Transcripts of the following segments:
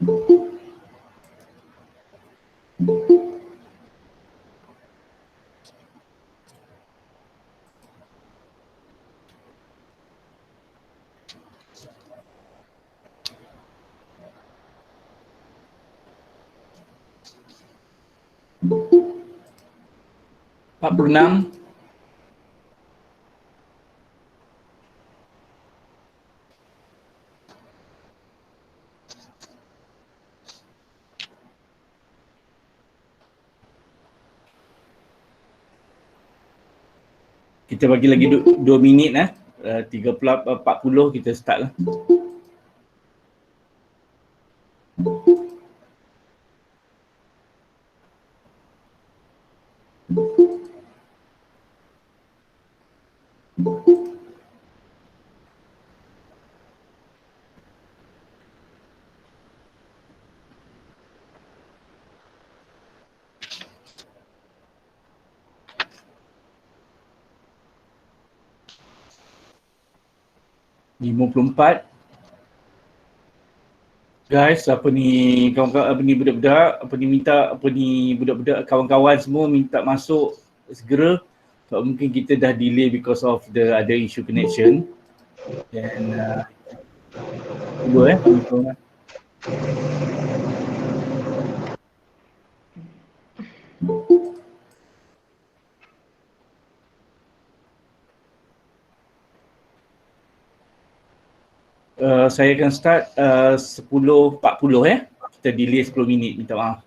46. Kita bagi lagi 2 minit 40 kita start lah. Guys, budak-budak kawan-kawan semua minta masuk segera. Sebab mungkin kita dah delay because of the other issue connection. Dan saya akan start 10.40 Kita delay 10 minit, minta maaf.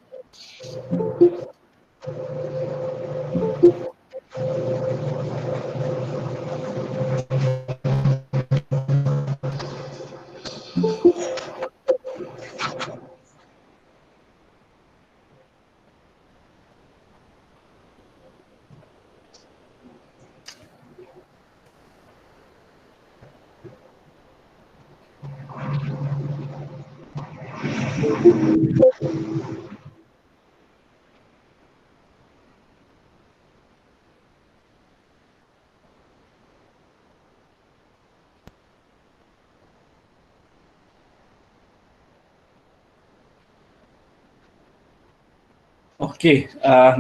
Okey,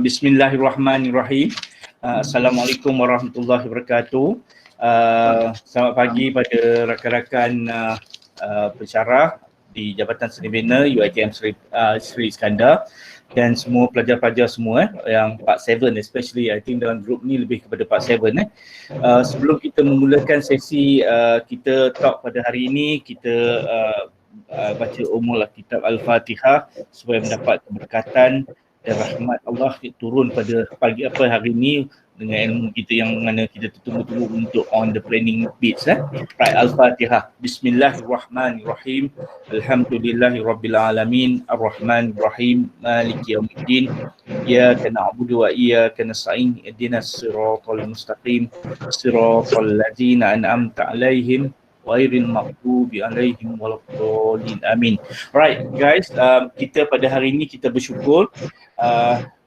bismillahirrahmanirrahim. Assalamualaikum warahmatullahi wabarakatuh. Selamat pagi pada rakan-rakan pensyarah di Jabatan Seni Bina UiTM Sri Iskandar dan semua pelajar-pelajar semua yang Part 7 especially. I think dalam grup ni lebih kepada Part 7 Sebelum kita memulakan sesi kita talk pada hari ini, kita baca umumlah kitab Al-Fatihah supaya mendapat keberkatan dan rahmat Allah turun pada pagi hari ini dengan ilmu kita yang mana kita tunggu-tunggu untuk on the planning bits. Right, Al-Fatihah. Bismillahirrahmanirrahim. Alhamdulillahirabbil alamin, arrahmanirrahim, maliki yaumiddin. Iyyaka na'budu wa iyyaka nasta'in. Ihdinas siratal mustaqim. Siratal ladzina an'amta 'alaihim ghairil maghdubi 'alaihim waladdallin. Amin. Right guys, kita pada hari ini kita bersyukur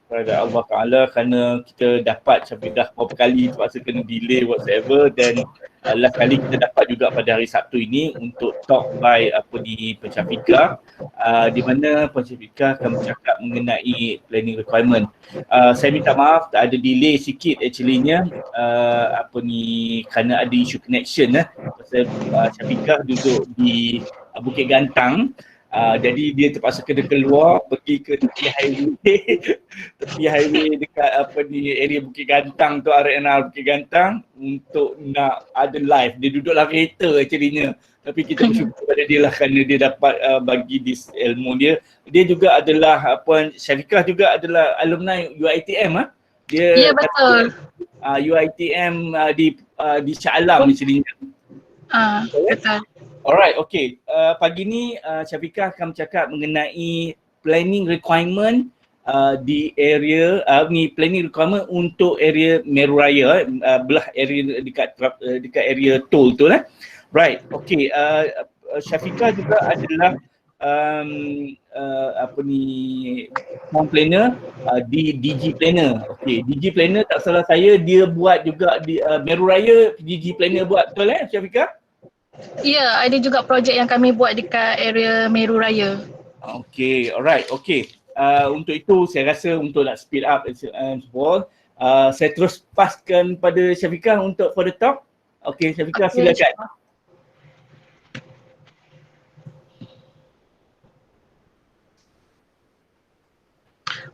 kepada Allah Ta'ala kerana kita dapat sampai dah beberapa kali terpaksa kena delay whatsoever, dan last kali kita dapat juga pada hari Sabtu ini untuk talk by Pensyafiqah, di mana Pensyafiqah akan bercakap mengenai planning requirement. Saya minta maaf tak ada delay sikit actually-nya kerana ada isu connection pasal Syafiqah duduk di Bukit Gantang. Jadi dia terpaksa kena keluar pergi ke tepi highway dekat area Bukit Gantang tu, RNR Bukit Gantang, untuk nak ada live. Dia duduk dalam kereta actually-nya. Tapi kita bersyukur pada dia lah kerana dia dapat bagi this ilmu dia. Dia juga adalah Syafiqah juga adalah alumni UiTM Dia ya, betul. UiTM di Shah Alam actually-nya. Betul. Alright, okay. Pagi ni Syafiqah akan bercakap mengenai planning requirement di area planning requirement untuk area Meru Raya, belah area dekat area tol tu lah. Right, okay. Syafiqah juga adalah form planner di DG Planner. Okay, DG Planner tak salah saya dia buat juga di Meru Raya, DG Planner buat, betul Syafiqah? Ya, ada juga projek yang kami buat dekat area Meru Raya. Okay, alright, okay. Untuk itu saya rasa untuk nak speed up and so forth, saya terus paskan pada Syafiqah untuk for the talk. Okay, Syafiqah silakan.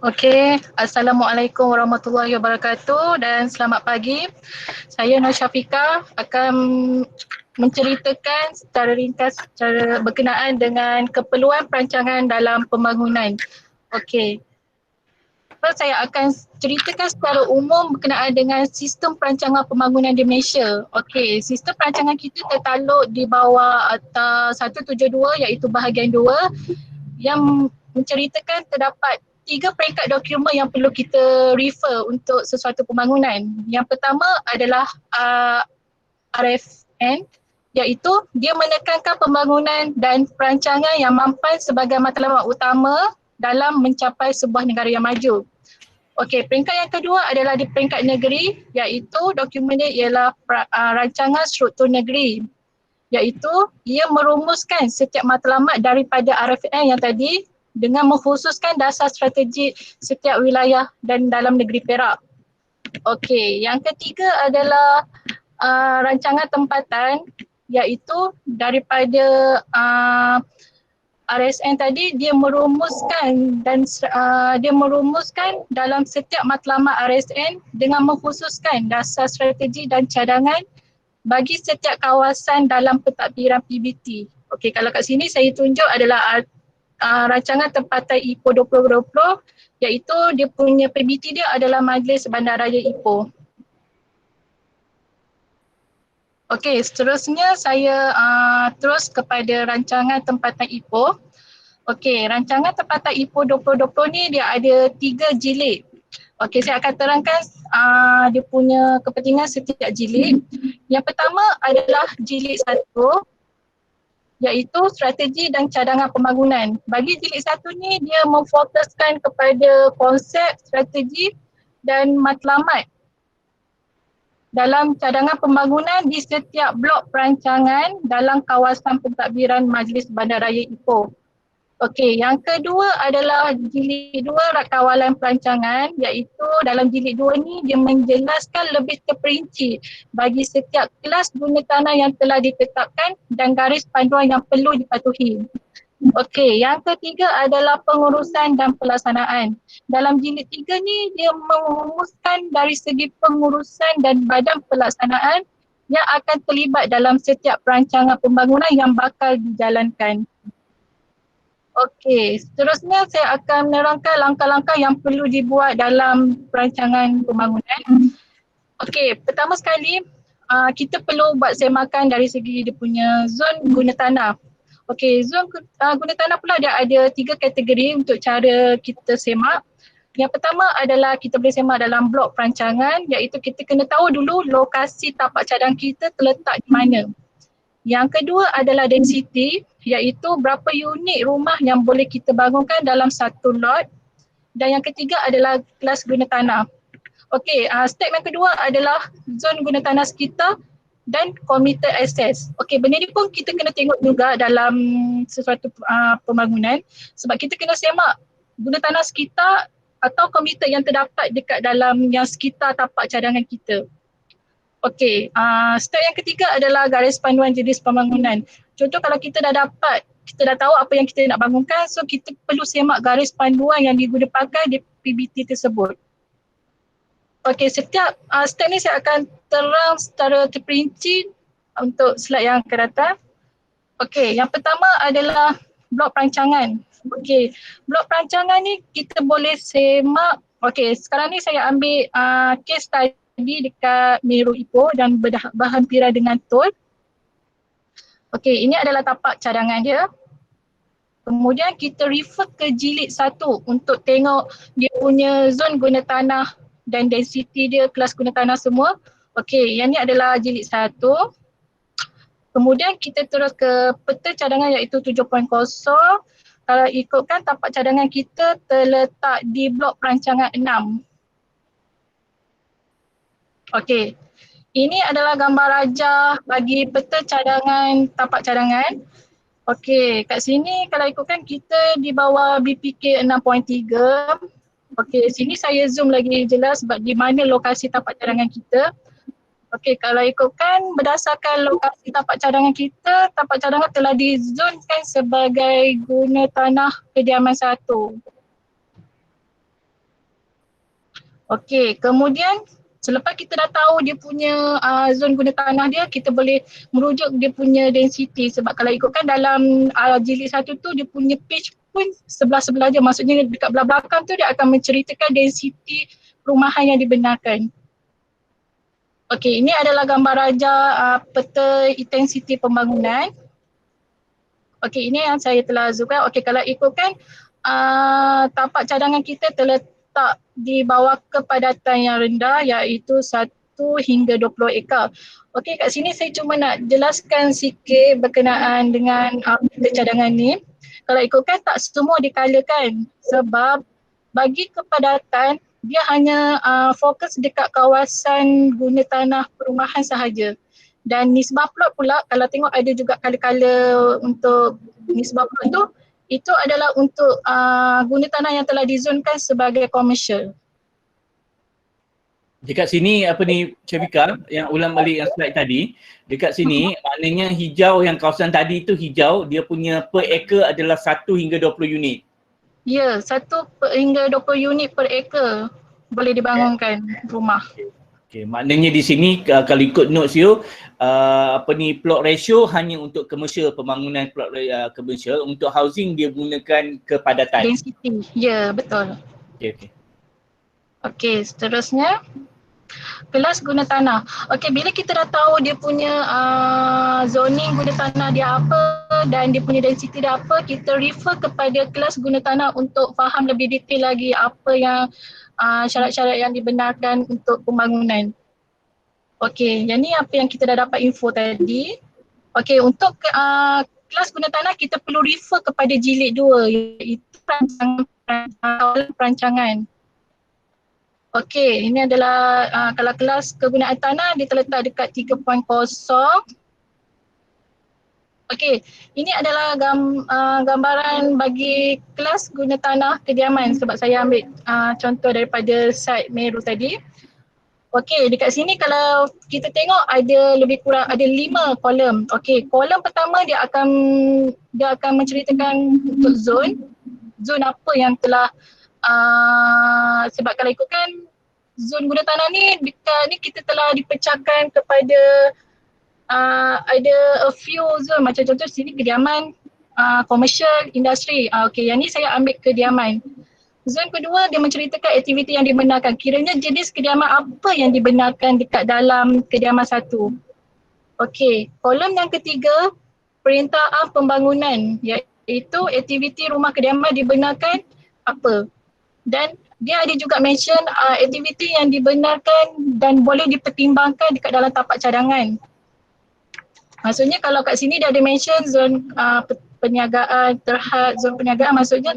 Okey, Assalamualaikum warahmatullahi wabarakatuh dan selamat pagi. Saya Nur Syafiqah akan menceritakan secara ringkas secara berkenaan dengan keperluan perancangan dalam pembangunan. Okey. Saya akan ceritakan secara umum berkenaan dengan sistem perancangan pembangunan di Malaysia. Okey, sistem perancangan kita tertakluk di bawah atas 172 iaitu bahagian 2 yang menceritakan terdapat 3 peringkat dokumen yang perlu kita refer untuk sesuatu pembangunan. Yang pertama adalah RFN, iaitu dia menekankan pembangunan dan perancangan yang mampan sebagai matlamat utama dalam mencapai sebuah negara yang maju. Okey, peringkat yang kedua adalah di peringkat negeri, iaitu dokumennya ialah rancangan struktur negeri, iaitu ia merumuskan setiap matlamat daripada RFN yang tadi dengan mengkhususkan dasar strategi setiap wilayah dan dalam negeri Perak. Okey, yang ketiga adalah rancangan tempatan, iaitu daripada RSN tadi dia merumuskan dan dia merumuskan dalam setiap matlamat RSN dengan mengkhususkan dasar strategi dan cadangan bagi setiap kawasan dalam pentadbiran PBT. Okey, kalau kat sini saya tunjuk adalah rancangan tempatan Ipoh 2020, iaitu dia punya PBT dia adalah Majlis Bandaraya Ipoh. Okey, seterusnya saya terus kepada rancangan tempatan Ipoh. Okey, rancangan tempatan Ipoh 2020 ni dia ada 3 jilid. Okey, saya akan terangkan dia punya kepentingan setiap jilid. Yang pertama adalah jilid 1, iaitu strategi dan cadangan pembangunan. Bagi jilid 1 ni dia memfokuskan kepada konsep, strategi dan matlamat dalam cadangan pembangunan di setiap blok perancangan dalam kawasan pentadbiran Majlis Bandaraya Ipoh. Okey, yang kedua adalah jilid 2 kawalan perancangan, iaitu dalam jilid 2 ni dia menjelaskan lebih terperinci bagi setiap kelas guna tanah yang telah ditetapkan dan garis panduan yang perlu dipatuhi. Okey, yang ketiga adalah pengurusan dan pelaksanaan. Dalam jilid 3 ni dia merumuskan dari segi pengurusan dan badan pelaksanaan yang akan terlibat dalam setiap perancangan pembangunan yang bakal dijalankan. Okey, seterusnya saya akan menerangkan langkah-langkah yang perlu dibuat dalam perancangan pembangunan. Okey, pertama sekali kita perlu buat semakan dari segi dia punya zon guna tanah. Okey, zon guna tanah pula dia ada 3 kategori untuk cara kita semak. Yang pertama adalah kita boleh semak dalam blok perancangan, iaitu kita kena tahu dulu lokasi tapak cadang kita terletak di mana. Yang kedua adalah density, iaitu berapa unit rumah yang boleh kita bangunkan dalam satu lot. Dan yang ketiga adalah kelas guna tanah. Okey, step yang kedua adalah zon guna tanah sekitar dan komited access. Okey, benda ni pun kita kena tengok juga dalam sesuatu pembangunan, sebab kita kena semak guna tanah sekitar atau komited yang terdapat dekat dalam yang sekitar tapak cadangan kita. Okey, step yang ketiga adalah garis panduan jenis pembangunan. Contoh kalau kita dah dapat, kita dah tahu apa yang kita nak bangunkan, so kita perlu semak garis panduan yang diguna pakai di PBT tersebut. Okey, setiap step ni saya akan terang secara terperinci untuk slide yang akan datang. Okey, yang pertama adalah blok perancangan. Okey, blok perancangan ni kita boleh semak. Okey, sekarang ni saya ambil case study dekat Meru Ipoh dan berhampiran dengan tol. Okey, ini adalah tapak cadangan dia. Kemudian kita refer ke jilid 1 untuk tengok dia punya zon guna tanah dan density dia, kelas guna tanah semua. Okey, yang ni adalah jilid 1. Kemudian kita terus ke peta cadangan iaitu 7.0. Kalau ikutkan tapak cadangan kita terletak di blok perancangan 6. Okey, ini adalah gambar rajah bagi peta cadangan tapak cadangan. Okey, kat sini kalau ikutkan kita di bawah BPK 6.3. Okey, sini saya zoom lagi jelas sebab di mana lokasi tapak cadangan kita. Okey, kalau ikutkan berdasarkan lokasi tapak cadangan kita, tapak cadangan telah dizonkan sebagai guna tanah kediaman 1. Okey, kemudian selepas kita dah tahu dia punya zon guna tanah dia, kita boleh merujuk dia punya density sebab kalau ikutkan dalam jilid 1 tu dia punya page pun sebelah-sebelah je, maksudnya dekat belah belakang tu dia akan menceritakan density perumahan yang dibenarkan. Okey, ini adalah gambar raja peta intensiti pembangunan. Okey, ini yang saya telah zoomkan. Okey, kalau ikutkan tapak cadangan kita terletak di bawah kepadatan yang rendah iaitu 1 hingga 20 ekar. Okey, kat sini saya cuma nak jelaskan sikit berkenaan dengan peta cadangan ni. Kalau ikutkan tak semua dikalakan sebab bagi kepadatan dia hanya fokus dekat kawasan guna tanah perumahan sahaja. Dan nisbah plot pula kalau tengok ada juga kala-kala untuk nisbah plot tu, itu adalah untuk guna tanah yang telah dizonkan sebagai komersial. Dekat sini apa ni Syafika, yang ulang balik yang slide tadi, dekat sini maknanya hijau yang kawasan tadi tu hijau, dia punya per acre adalah 1 hingga 20 unit. Ya, 1 hingga 20 unit per acre boleh dibangunkan rumah. Okay, maknanya di sini kalau ikut notes you, apa ni plot ratio hanya untuk komersial, pembangunan plot komersial, untuk housing dia gunakan kepadatan. Density, ya betul. Okay. Okey, seterusnya kelas guna tanah. Okey, bila kita dah tahu dia punya zoning guna tanah dia apa dan dia punya density dia apa, kita refer kepada kelas guna tanah untuk faham lebih detail lagi apa yang syarat-syarat yang dibenarkan untuk pembangunan. Okey, yang ni apa yang kita dah dapat info tadi. Okey, untuk kelas guna tanah kita perlu refer kepada jilid 2 iaitu perancangan. Okey, ini adalah kalau kelas kegunaan tanah dia terletak dekat 3.0. Okey, ini adalah gambaran bagi kelas guna tanah kediaman sebab saya ambil contoh daripada site Meru tadi. Okey, dekat sini kalau kita tengok ada lebih kurang ada 5 kolom. Okey, kolom pertama dia akan menceritakan untuk zon apa yang telah sebab kalau ikutkan zon guna tanah ni dekat ni kita telah dipecahkan kepada ada a few zone macam contoh sini kediaman, commercial, industri. Okey, yang ni saya ambil kediaman. Zon kedua dia menceritakan aktiviti yang dibenarkan. Kiranya jenis kediaman apa yang dibenarkan dekat dalam kediaman 1. Okey, kolom yang ketiga perintah pembangunan iaitu aktiviti rumah kediaman dibenarkan apa. Dan dia ada juga mention aktiviti yang dibenarkan dan boleh dipertimbangkan dekat dalam tapak cadangan. Maksudnya kalau kat sini dia ada mention zon perniagaan terhad, zon perniagaan maksudnya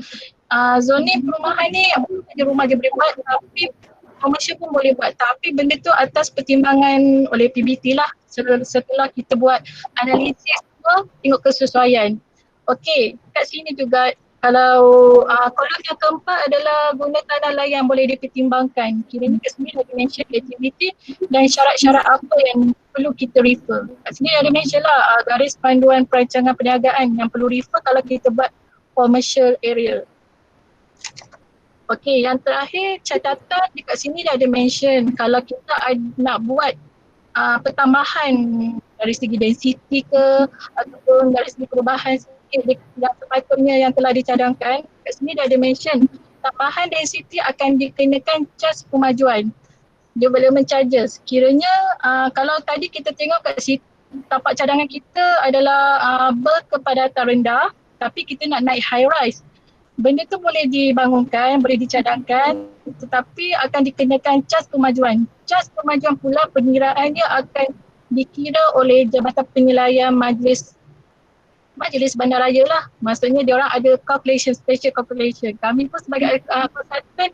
zon ni perumahan ni bukan je rumah je boleh buat tapi komersial pun boleh buat tapi benda tu atas pertimbangan oleh PBT lah setelah kita buat analisis semua tengok kesesuaian. Okey, kat sini juga kalau kolom yang keempat adalah guna tanah lain yang boleh dipertimbangkan. Kiranya kat sini ada mention aktiviti dan syarat-syarat apa yang perlu kita refer. Kat sini ada mention lah garis panduan perancangan perniagaan yang perlu refer kalau kita buat commercial area. Okey, yang terakhir catatan dekat sini dah ada mention kalau kita nak buat pertambahan dari segi density ke ataupun dari segi perubahan sikit yang sepatutnya yang telah dicadangkan. Kat sini dah ada mention tambahan density akan dikenakan cas pemajuan. Dia boleh mencharges. Kiranya kalau tadi kita tengok kat situ tapak cadangan kita adalah berkepadatan rendah tapi kita nak naik high rise. Benda tu boleh dibangunkan, boleh dicadangkan tetapi akan dikenakan cas pemajuan. Cas pemajuan pula pengiraannya akan dikira oleh Jabatan Penilaian Majlis Bandaraya lah. Maksudnya dia orang ada calculation, special calculation. Kami pun sebagai konsultan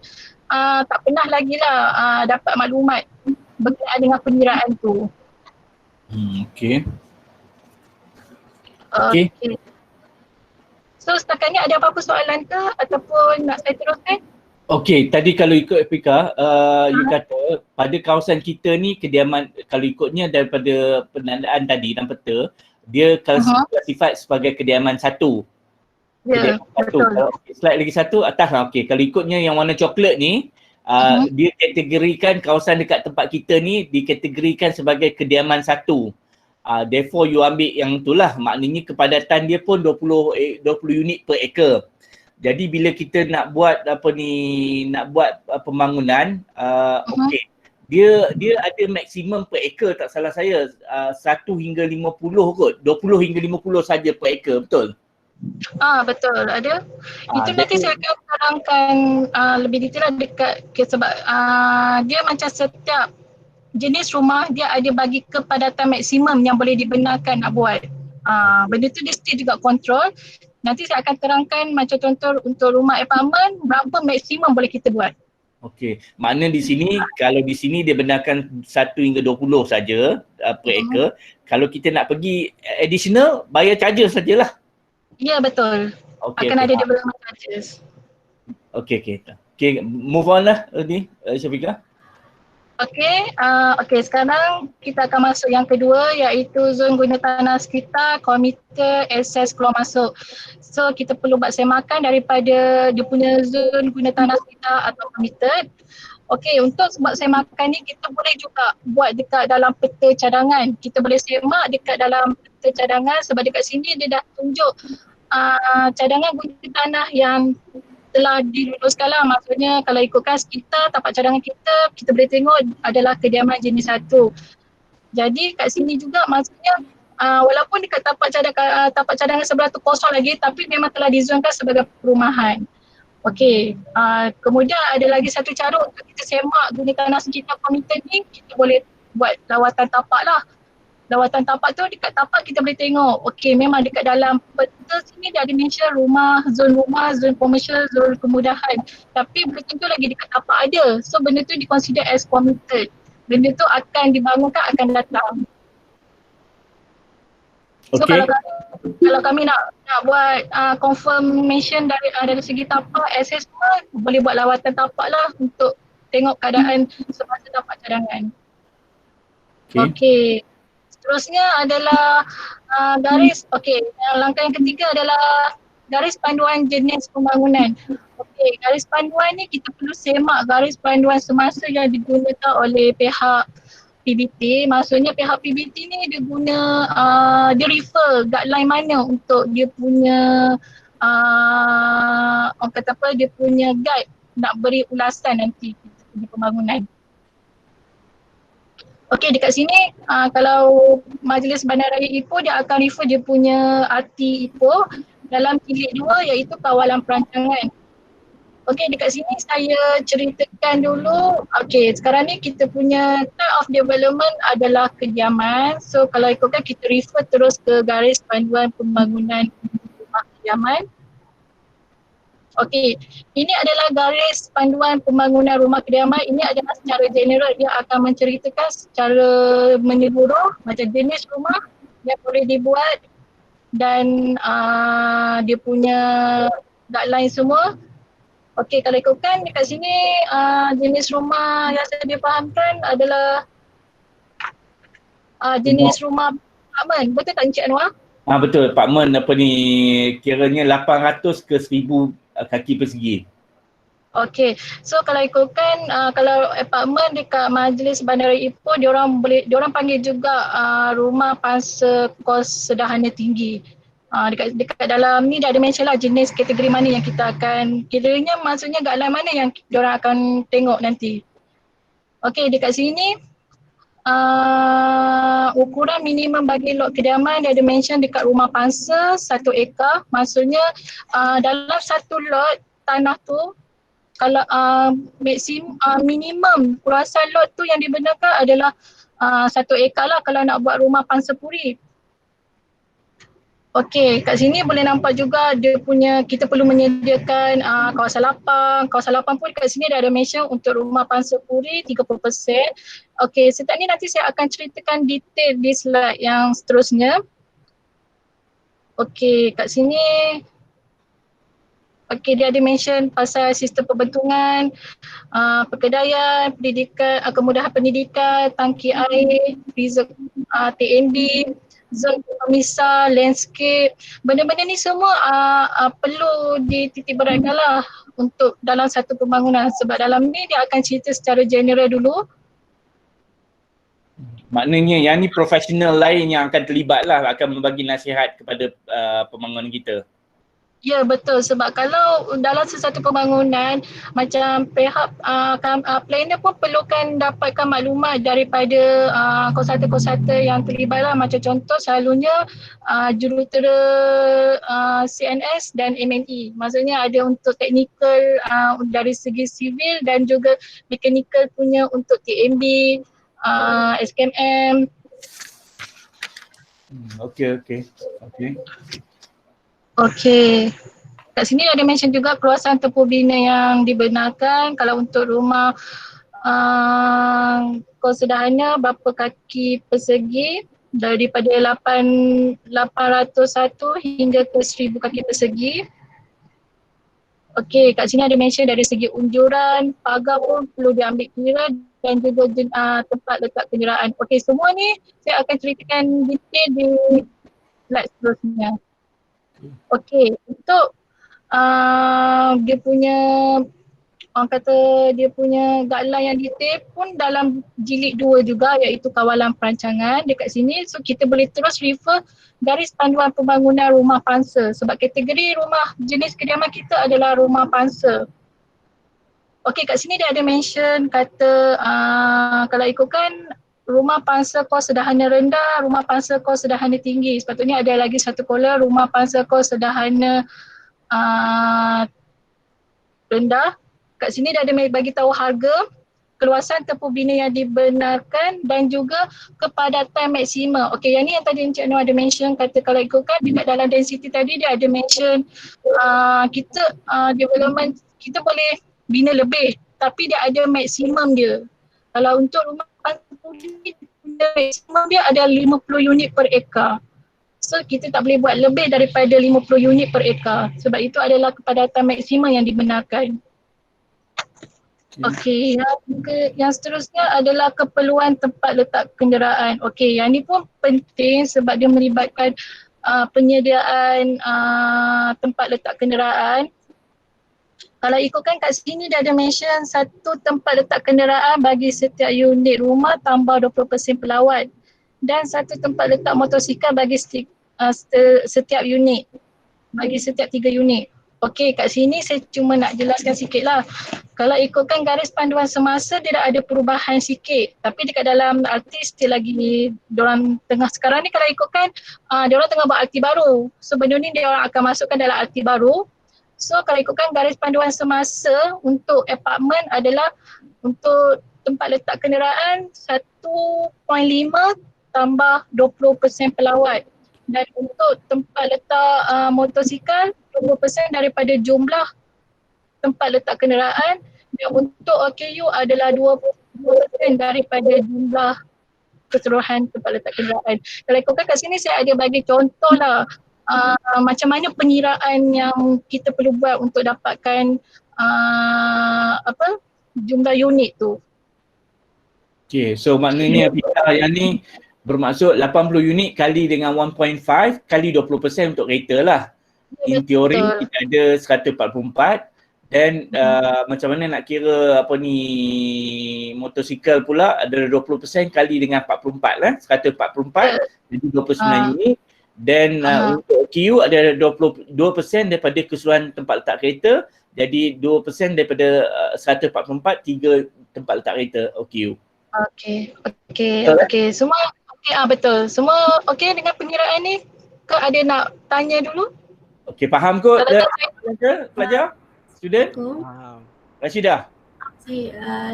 tak pernah lagi lah dapat maklumat berkenaan dengan pengiraan tu. Okay. Okay. So setakat ni ada apa-apa soalan ke ataupun nak saya teruskan? Okey, tadi kalau ikut Epika, you kata pada kawasan kita ni kediaman, kalau ikutnya daripada penandaan tadi dalam peta, dia classified sebagai kediaman satu. Ya, Kediaman satu. betul. Okay, slide lagi satu atas lah. Okey, kalau ikutnya yang warna coklat ni, dia kategorikan kawasan dekat tempat kita ni dikategorikan sebagai kediaman satu. Therefore you ambil yang itulah, maknanya kepadatan dia pun 20 unit per acre. Jadi bila kita nak buat pembangunan, okey. Dia ada maksimum per acre, tak salah saya 1 hingga 50 kot. 20 hingga 50 saja per acre, betul? Betul, ada. Itu nanti saya akan terangkan lebih detail lah dekat sebab dia macam setiap jenis rumah dia ada bagi kepadatan maksimum yang boleh dibenarkan nak buat. Benda tu dia still juga kontrol. Nanti saya akan terangkan macam contoh untuk rumah apartmen berapa maksimum boleh kita buat. Okey, makna di sini, kalau di sini dia benarkan 1 hingga 20 saja per acre. Kalau kita nak pergi additional, bayar charges sajalah. Ya, betul. Akan ada development charges. Okey, move on lah ni Syafiqah. Okey, sekarang kita akan masuk yang kedua iaitu zon guna tanah sekitar, committed access keluar masuk. So kita perlu buat semakan daripada dia punya zon guna tanah sekitar atau committed. Okey, untuk buat semakan ni kita boleh juga buat dekat dalam peta cadangan. Kita boleh semak dekat dalam peta cadangan sebab dekat sini dia dah tunjuk cadangan guna tanah yang telah diluluskan lah. Maksudnya kalau ikutkan sekitar tapak cadangan kita boleh tengok adalah kediaman jenis satu. Jadi kat sini juga maksudnya walaupun dekat tapak cadangan sebelah tu kosong lagi tapi memang telah dizonkan sebagai perumahan. Okey, kemudian ada lagi satu cara untuk kita semak guna tanah sekitar komited ni, kita boleh buat lawatan tapak lah. Lawatan tapak tu dekat tapak kita boleh tengok, okey memang dekat dalam peta sini dia ada mention rumah, zon komersial, zon kemudahan. Tapi belum tentu lagi dekat tapak ada. So benda tu di-consider as committed. Benda tu akan dibangunkan, akan datang. So kalau kami nak buat confirmation dari segi tapak, assessment, boleh buat lawatan tapak lah untuk tengok keadaan semasa tapak cadangan. Okey. Seterusnya adalah garis, langkah yang ketiga adalah garis panduan jenis pembangunan. Okey, garis panduan ni kita perlu semak garis panduan semasa yang digunakan oleh pihak PBT. Maksudnya pihak PBT ni dia guna, dia refer guideline mana untuk dia punya orang kata apa, dia punya guide nak beri ulasan nanti di pembangunan. Okey, dekat sini kalau Majlis Bandaraya Ipoh dia akan refer dia punya arti Ipoh dalam tilik 2 iaitu kawalan perancangan. Okey, dekat sini saya ceritakan dulu. Okey, sekarang ni kita punya type of development adalah kediaman. So kalau ikutkan kita refer terus ke garis panduan pembangunan rumah kediaman. Okey, ini adalah garis panduan pembangunan rumah kediaman. Ini adalah secara general, dia akan menceritakan secara menyeluruh macam jenis rumah yang boleh dibuat dan dia punya guideline semua. Okey, kalau ikutkan dekat sini jenis rumah yang saya difahamkan adalah jenis rumah apartmen. Betul tak Encik Anwar? Betul, apartmen kiranya 800 ke 1000 kaki persegi. Okey, so kalau ikutkan kalau apartmen dekat Majlis Bandaraya Ipoh diorang panggil juga rumah pangsa kos sederhana tinggi. Dekat dalam ni dah ada mention lah jenis kategori mana yang kita akan kiranya, maksudnya guideline mana yang diorang akan tengok nanti. Okey, dekat sini ukuran minimum bagi lot kediaman dia ada mention dekat rumah pangsa 1 ekar. Maksudnya dalam satu lot tanah tu kalau minimum kuasaan lot tu yang dibenarkan adalah 1 ekar lah kalau nak buat rumah pangsa puri. Okey, kat sini boleh nampak juga dia punya, kita perlu menyediakan kawasan lapang. Kawasan lapang pun kat sini dah ada mention untuk rumah pangsa puri 30%. Okey, setakat ni nanti saya akan ceritakan detail di slide yang seterusnya. Okey, kat sini Okay, dia ada mention pasal sistem pembentungan, perkedaian, pendidikan, kemudahan pendidikan, tangki air, reserve TND, zon pemisah, landscape. Benda-benda ni semua perlu dititik beratkan lah untuk dalam satu pembangunan, sebab dalam ni dia akan cerita secara general dulu. Maknanya yang ni profesional lain yang akan terlibat lah, akan membagi nasihat kepada pembangunan kita. Ya, betul, sebab kalau dalam sesuatu pembangunan macam pihak planner pun perlukan dapatkan maklumat daripada konsultan-konsultan yang terlibat lah. Macam contoh selalunya jurutera CNS dan MNE. Maksudnya ada untuk teknikal dari segi sivil dan juga mekanikal punya untuk TMB, SKMM. Okey. Okey. Kat sini ada mention juga keluasan tempoh bina yang dibenarkan. Kalau untuk rumah kos sederhana berapa kaki persegi, daripada 801 hingga ke 1000 kaki persegi. Okey, kat sini ada mention dari segi unjuran, pagar pun perlu diambil kira dan juga tempat letak kenderaan. Okey, semua ni saya akan ceritakan detail di slide seterusnya. Okey, untuk dia punya dia punya guideline yang detail pun dalam jilid 2 juga, iaitu kawalan perancangan dekat sini. So kita boleh terus refer garis panduan pembangunan rumah pangsa, sebab kategori rumah jenis kediaman kita adalah rumah pangsa. Okey, kat sini dia ada mention kata kalau ikutkan rumah pangsa kos sederhana rendah, rumah pangsa kos sederhana tinggi. Sepatutnya ada lagi satu kolom rumah pangsa kos sederhana rendah. Kat sini dia ada bagi tahu harga, keluasan tempoh bina yang dibenarkan dan juga kepadatan maksima. Okey, yang ni yang tadi Encik Nur ada mention, kata kalau ikutkan dekat dalam density tadi dia ada mention kita development kita boleh bina lebih tapi dia ada maksimum dia. Kalau untuk rumah maksimum dia ada 50 unit per ekar. So kita tak boleh buat lebih daripada 50 unit per ekar. Sebab itu adalah kepadatan maksimum yang dibenarkan. Okey, yang seterusnya adalah keperluan tempat letak kenderaan. Okey, yang ni pun penting sebab dia melibatkan penyediaan tempat letak kenderaan. Kalau ikutkan kat sini dia ada mention satu tempat letak kenderaan bagi setiap unit rumah tambah 20% pelawat dan satu tempat letak motosikal bagi setiap unit, bagi setiap 3 unit. Okey, kat sini saya cuma nak jelaskan sikit lah. Kalau ikutkan garis panduan semasa dia dah ada perubahan sikit, tapi dekat dalam artis still lagi diorang tengah sekarang ni kalau ikutkan diorang tengah buat arti baru. So benda ni diorang akan masukkan dalam arti baru. So kalau ikutkan garis panduan semasa untuk apartmen adalah untuk tempat letak kenderaan 1.5 tambah 20% pelawat, dan untuk tempat letak motosikal 20% daripada jumlah tempat letak kenderaan, dan untuk OKU adalah 20% daripada jumlah keseluruhan tempat letak kenderaan. Kalau ikutkan kat sini saya ada bagi contoh lah macam mana pengiraan yang kita perlu buat untuk dapatkan jumlah unit tu. Okay, so maknanya Fita yang ni bermaksud 80 unit kali dengan 1.5 kali 20% untuk kereta lah. In teori kita ada 144 dan macam mana nak kira motosikal pula ada 20% kali dengan 44 lah, 144 jadi 29 unit. Dan untuk OKU ada 22% daripada keseluruhan tempat letak kereta, jadi 2% daripada 144, 3 tempat letak kereta OKU. Okey. Semua okey, betul. Semua okey dengan pengiraan ni ke ada nak tanya dulu? Okey, faham kot pelajar? Student? Faham. Rashidah?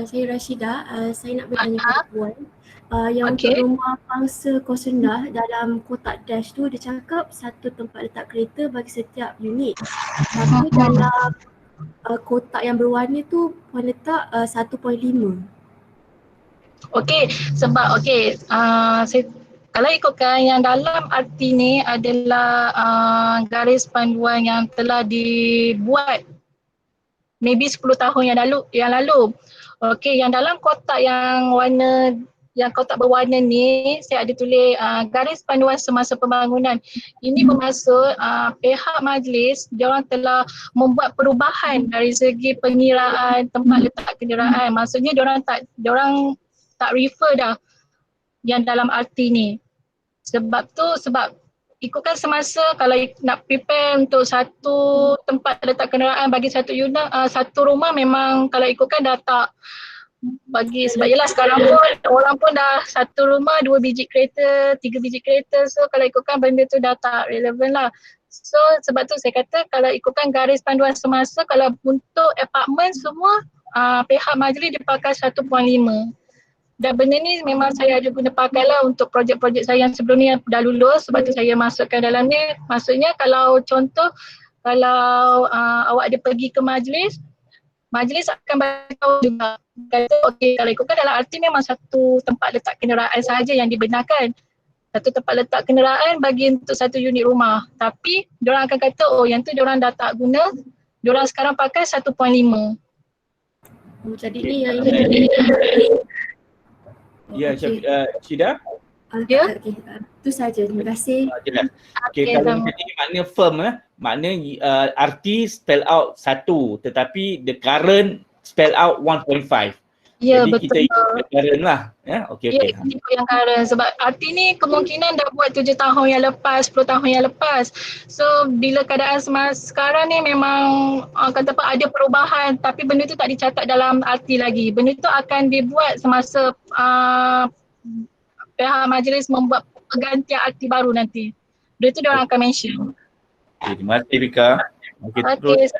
Saya Rashidah. Saya nak bertanya kepada Puan. Yang untuk rumah pangsa kos rendah dalam kotak dash tu dia cakap satu tempat letak kereta bagi setiap unit. Tapi dalam kotak yang berwarna tu Puan letak 1.5. Okey, sebab saya Kalau ikutkan yang dalam arti ni adalah garis panduan yang telah dibuat maybe 10 tahun yang lalu. Okey, yang dalam kotak yang kotak berwarna ni saya ada tulis garis panduan semasa pembangunan. Ini bermaksud pihak majlis diorang telah membuat perubahan dari segi pengiraan tempat letak kenderaan. Maksudnya diorang tak refer dah yang dalam arti ni. Sebab ikutkan semasa kalau nak prepare untuk satu tempat letak kenderaan bagi satu unit, satu rumah memang kalau ikutkan dah tak bagi, sebab yelah sekarang pun orang pun dah satu rumah 2 biji kereta, 3 biji kereta, so kalau ikutkan benda tu dah tak relevan lah. So sebab tu saya kata kalau ikutkan garis panduan semasa, kalau untuk apartmen semua pihak majlis dia pakai 1.5. Dan benda ni memang saya ada guna pakai lah untuk projek-projek saya yang sebelum ni yang dah lulus, sebab tu saya masukkan dalam ni. Maksudnya kalau contoh, kalau awak ada pergi ke majlis akan beritahu juga. Kata okey, kalau ikutkan dalam arti memang satu tempat letak kenderaan sahaja yang dibenarkan. Satu tempat letak kenderaan bagi untuk satu unit rumah. Tapi diorang akan kata yang tu diorang dah tak guna, diorang sekarang pakai 1.5. Jadi ni yang ini. Ya, Syida? Ya. Okey, itu saja. Terima kasih. Jelas. Okey, Okey, kalau macam ni makna firm makna RT spell out 1 tetapi the current spell out 1.5. Ya, Jadi betul. kita ikut the current lah. Okey. Ya, ikut yang current. Sebab arti ni kemungkinan dah buat 7 tahun yang lepas, 10 tahun yang lepas. So bila keadaan sekarang ni memang kata apa ada perubahan, tapi benda tu tak dicatat dalam arti lagi. Benda tu akan dibuat semasa pihak majlis membuat pergantian arti baru nanti. Benda tu diorang akan mention. Okay, terima kasih Rika. Okey, terus.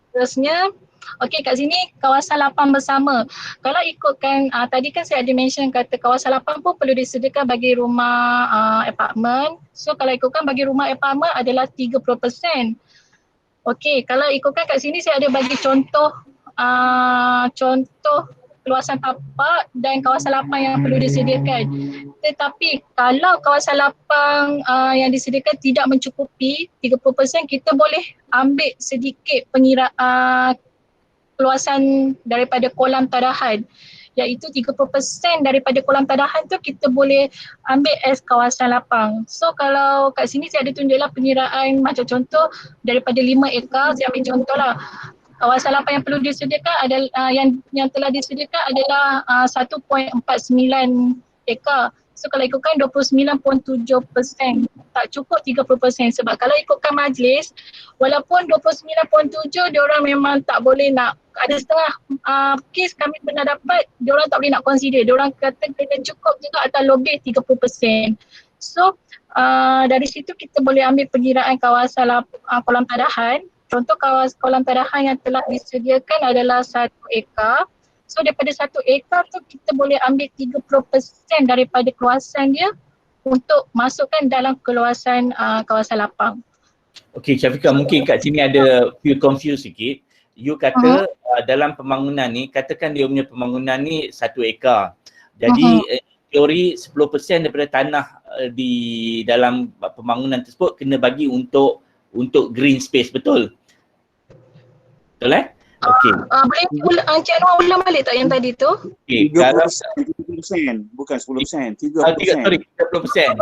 Seterusnya, okey kat sini kawasan lapang bersama. Kalau ikutkan tadi kan saya ada mention kata kawasan lapang pun perlu disediakan bagi rumah apartmen. So kalau ikutkan bagi rumah apartmen adalah 30%. Okey, kalau ikutkan kat sini saya ada bagi contoh luasan tapak dan kawasan lapang yang perlu disediakan. Tetapi kalau kawasan lapang yang disediakan tidak mencukupi 30%, kita boleh ambil sedikit luasan daripada kolam tadahan, iaitu 30% daripada kolam tadahan tu kita boleh ambil as kawasan lapang. So kalau kat sini saya ada tunjuklah pengiraan macam contoh daripada 5 ekar, saya ambil contoh lah. Kawasan lapang yang perlu disediakan adalah yang telah disediakan adalah 1.49 ekar. So kalau ikutkan 29.7%, tak cukup 30%. Sebab kalau ikutkan majlis, walaupun 29.7 diorang memang tak boleh nak, ada setengah kes kami pernah dapat, diorang tak boleh nak consider. Diorang kata kena cukup juga atau lebih 30%. So dari situ kita boleh ambil pengiraan kawasan kolam tadahan. Contoh kolam tadahan yang telah disediakan adalah 1 ekar. So daripada 1 ekar tu kita boleh ambil 30% daripada keluasan dia untuk masukkan dalam keluasan kawasan lapang. Okey, Syafiqah, mungkin kat sini ada few confused sikit. You kata dalam pembangunan ni, katakan dia punya pembangunan ni 1 ekar. Jadi teori 10% daripada tanah di dalam pembangunan tersebut kena bagi untuk green space, betul? Betul Okey. Boleh Encik Anwar ulang balik tak yang tadi tu? Okey, kalau 30%, bukan 10%, 30%. 30%.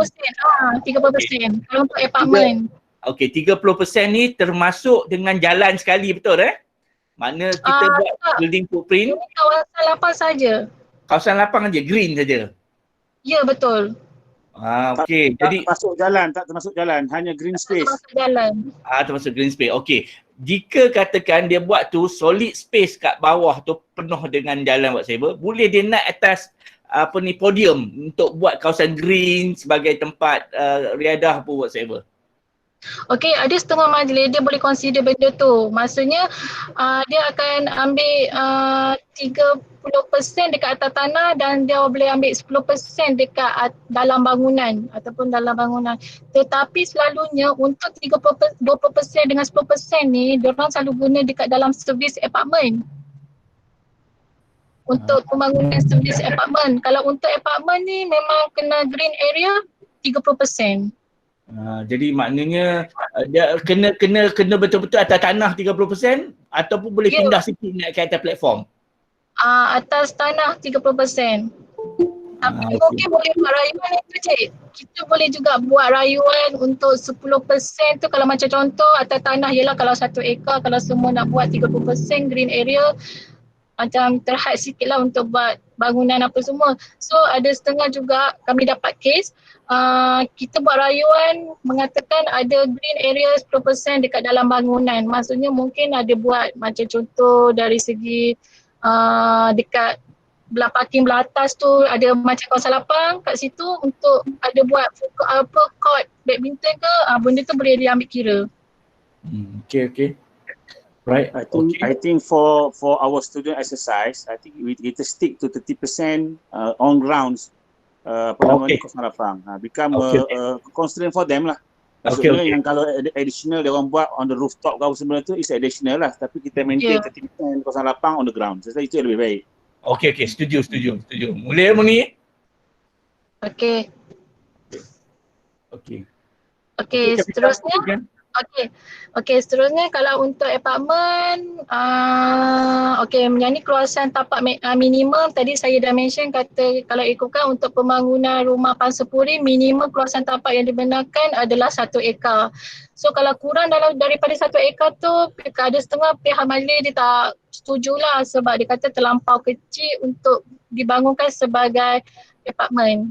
30%. Kalau untuk apartmen. Okey, 30% ni termasuk dengan jalan sekali, betul Makna kita buat building footprint. Ini kawasan lapang saja. Kawasan lapang aja, green saja. Ya, betul. Okey. Jadi masuk jalan, tak termasuk jalan, hanya green space. Masuk jalan. Termasuk green space. Okey. Jika katakan dia buat tu solid space kat bawah tu penuh dengan jalan whatsoever, boleh dia naik atas podium untuk buat kawasan green sebagai tempat riadah apa whatsoever. Okey, ada setengah majlis dia boleh consider benda tu. Maksudnya dia akan ambil 30% dekat atas tanah dan dia boleh ambil 10% dekat dalam bangunan ataupun dalam bangunan. Tetapi selalunya untuk 20% dengan 10% ni diorang selalu guna dekat dalam servis apartmen. Untuk pembangunan servis apartmen. Kalau untuk apartmen ni memang kena green area 30%. Jadi maknanya dia kena betul-betul atas tanah 30% ataupun boleh Ya. pindah sikit naik ke atas platform. Atas tanah 30%. Tapi okey. mungkin boleh buat rayuan itu cik. Kita boleh juga buat rayuan untuk 10% tu, kalau macam contoh atas tanah ialah kalau 1 ekar, kalau semua nak buat 30% green area, macam terhad sikit lah untuk buat bangunan apa semua. So ada setengah juga kami dapat case, kita buat rayuan mengatakan ada green area 10% dekat dalam bangunan. Maksudnya mungkin ada buat macam contoh dari segi dekat belah parking belah atas tu ada macam kawasan lapang kat situ untuk ada buat court badminton ke, benda tu boleh diambil kira. Okay. Right. I think for our student exercise, I think kita stick to 30% on grounds namanya kawasan lapang. Become a constraint for them lah. Maksudnya yang kalau additional dia orang buat on the rooftop kau sebenarnya tu is additional lah, tapi kita maintain 30% kawasan lapang on the ground. Saya itu yang lebih baik. Okey, setuju. Boleh Muni? Okey, Okey. Seterusnya. Okey, seterusnya kalau untuk apartmen, yang ni keluasan tapak minimum tadi saya dah mention kata kalau ikutkan untuk pembangunan rumah pansapuri minimum keluasan tapak yang dibenarkan adalah 1 ekar. So kalau kurang daripada 1 ekar tu, ada setengah pihak majlis dia tak setujulah sebab dia kata terlampau kecil untuk dibangunkan sebagai apartmen.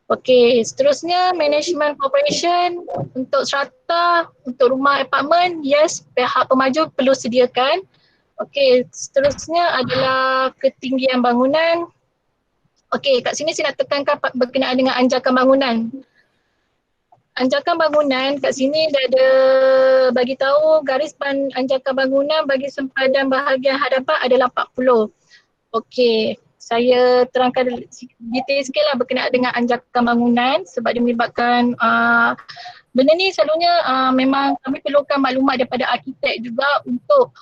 Okey, seterusnya management corporation untuk strata, untuk rumah apartmen, yes, pihak pemaju perlu sediakan. Okey, seterusnya adalah ketinggian bangunan. Okey, kat sini saya nak tekankan berkenaan dengan anjakan bangunan. Anjakan bangunan kat sini dia ada bagi tahu garis anjakan bangunan bagi sempadan bahagian hadapan adalah 40. Okey, saya terangkan detail sikit lah berkenaan dengan anjakan bangunan sebab dia melibatkan benda ni selalunya memang kami perlukan maklumat daripada arkitek juga untuk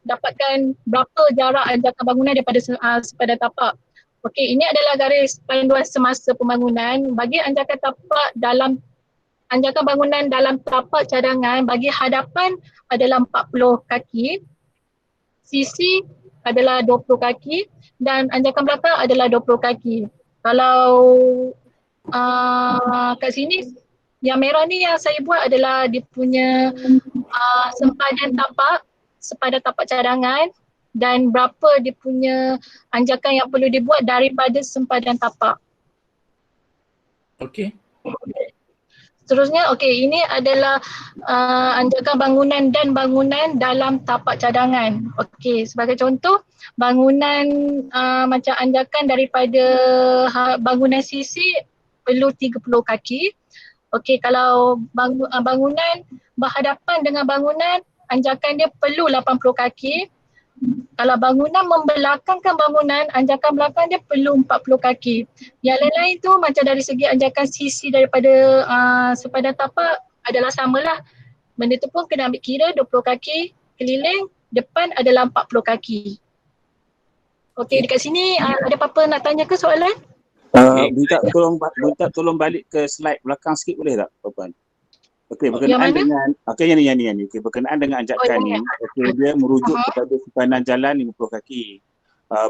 dapatkan berapa jarak anjakan bangunan daripada sepadan tapak. Okey, ini adalah garis panduan semasa pembangunan. Bagi anjakan bangunan dalam tapak cadangan bagi hadapan adalah 40 kaki, sisi adalah 20 kaki dan anjakan belakang adalah 20 kaki. Kalau kat sini yang merah ni yang saya buat adalah dia punya sempadan tapak cadangan dan berapa dia punya anjakan yang perlu dibuat daripada sempadan tapak. Okey. Seterusnya, ini adalah anjakan bangunan dan bangunan dalam tapak cadangan. Okey, sebagai contoh, bangunan macam anjakan daripada bangunan sisi perlu 30 kaki. Okey, kalau bangunan berhadapan dengan bangunan, anjakan dia perlu 80 kaki. Kalau bangunan membelakangkan bangunan, anjakan belakang dia perlu 40 kaki. Yang lain-lain tu macam dari segi anjakan sisi daripada sepadan tapak adalah samalah. Benda tu pun kena ambil kira 20 kaki keliling, depan adalah 40 kaki. Okey, dekat sini ada apa-apa nak tanya ke soalan? Minta tolong balik ke slide belakang sikit boleh tak, Puan? Okey, berkenaan dengan yang ni. Okey, berkenaan dengan anjakan ni, okey, dia merujuk kepada sepadan jalan 50 kaki.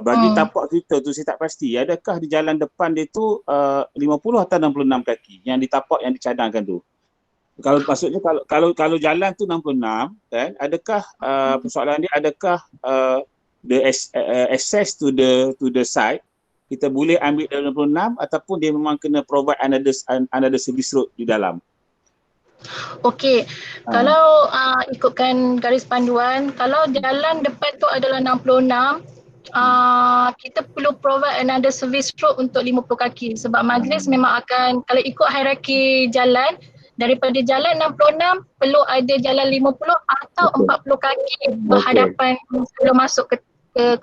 Bagi tapak kita tu saya tak pasti adakah di jalan depan dia tu 50 atau 66 kaki yang ditapak yang dicadangkan tu. Kalau maksudnya kalau jalan tu 66 kan, adakah persoalan dia adakah the access to the site kita boleh ambil dari 66 ataupun dia memang kena provide another service road di dalam. Okey, kalau ikutkan garis panduan, kalau jalan depan tu adalah 66, kita perlu provide another service road untuk 50 kaki sebab majlis memang akan, kalau ikut hierarki jalan, daripada jalan 66 perlu ada jalan 50 atau 40 kaki berhadapan sebelum masuk ke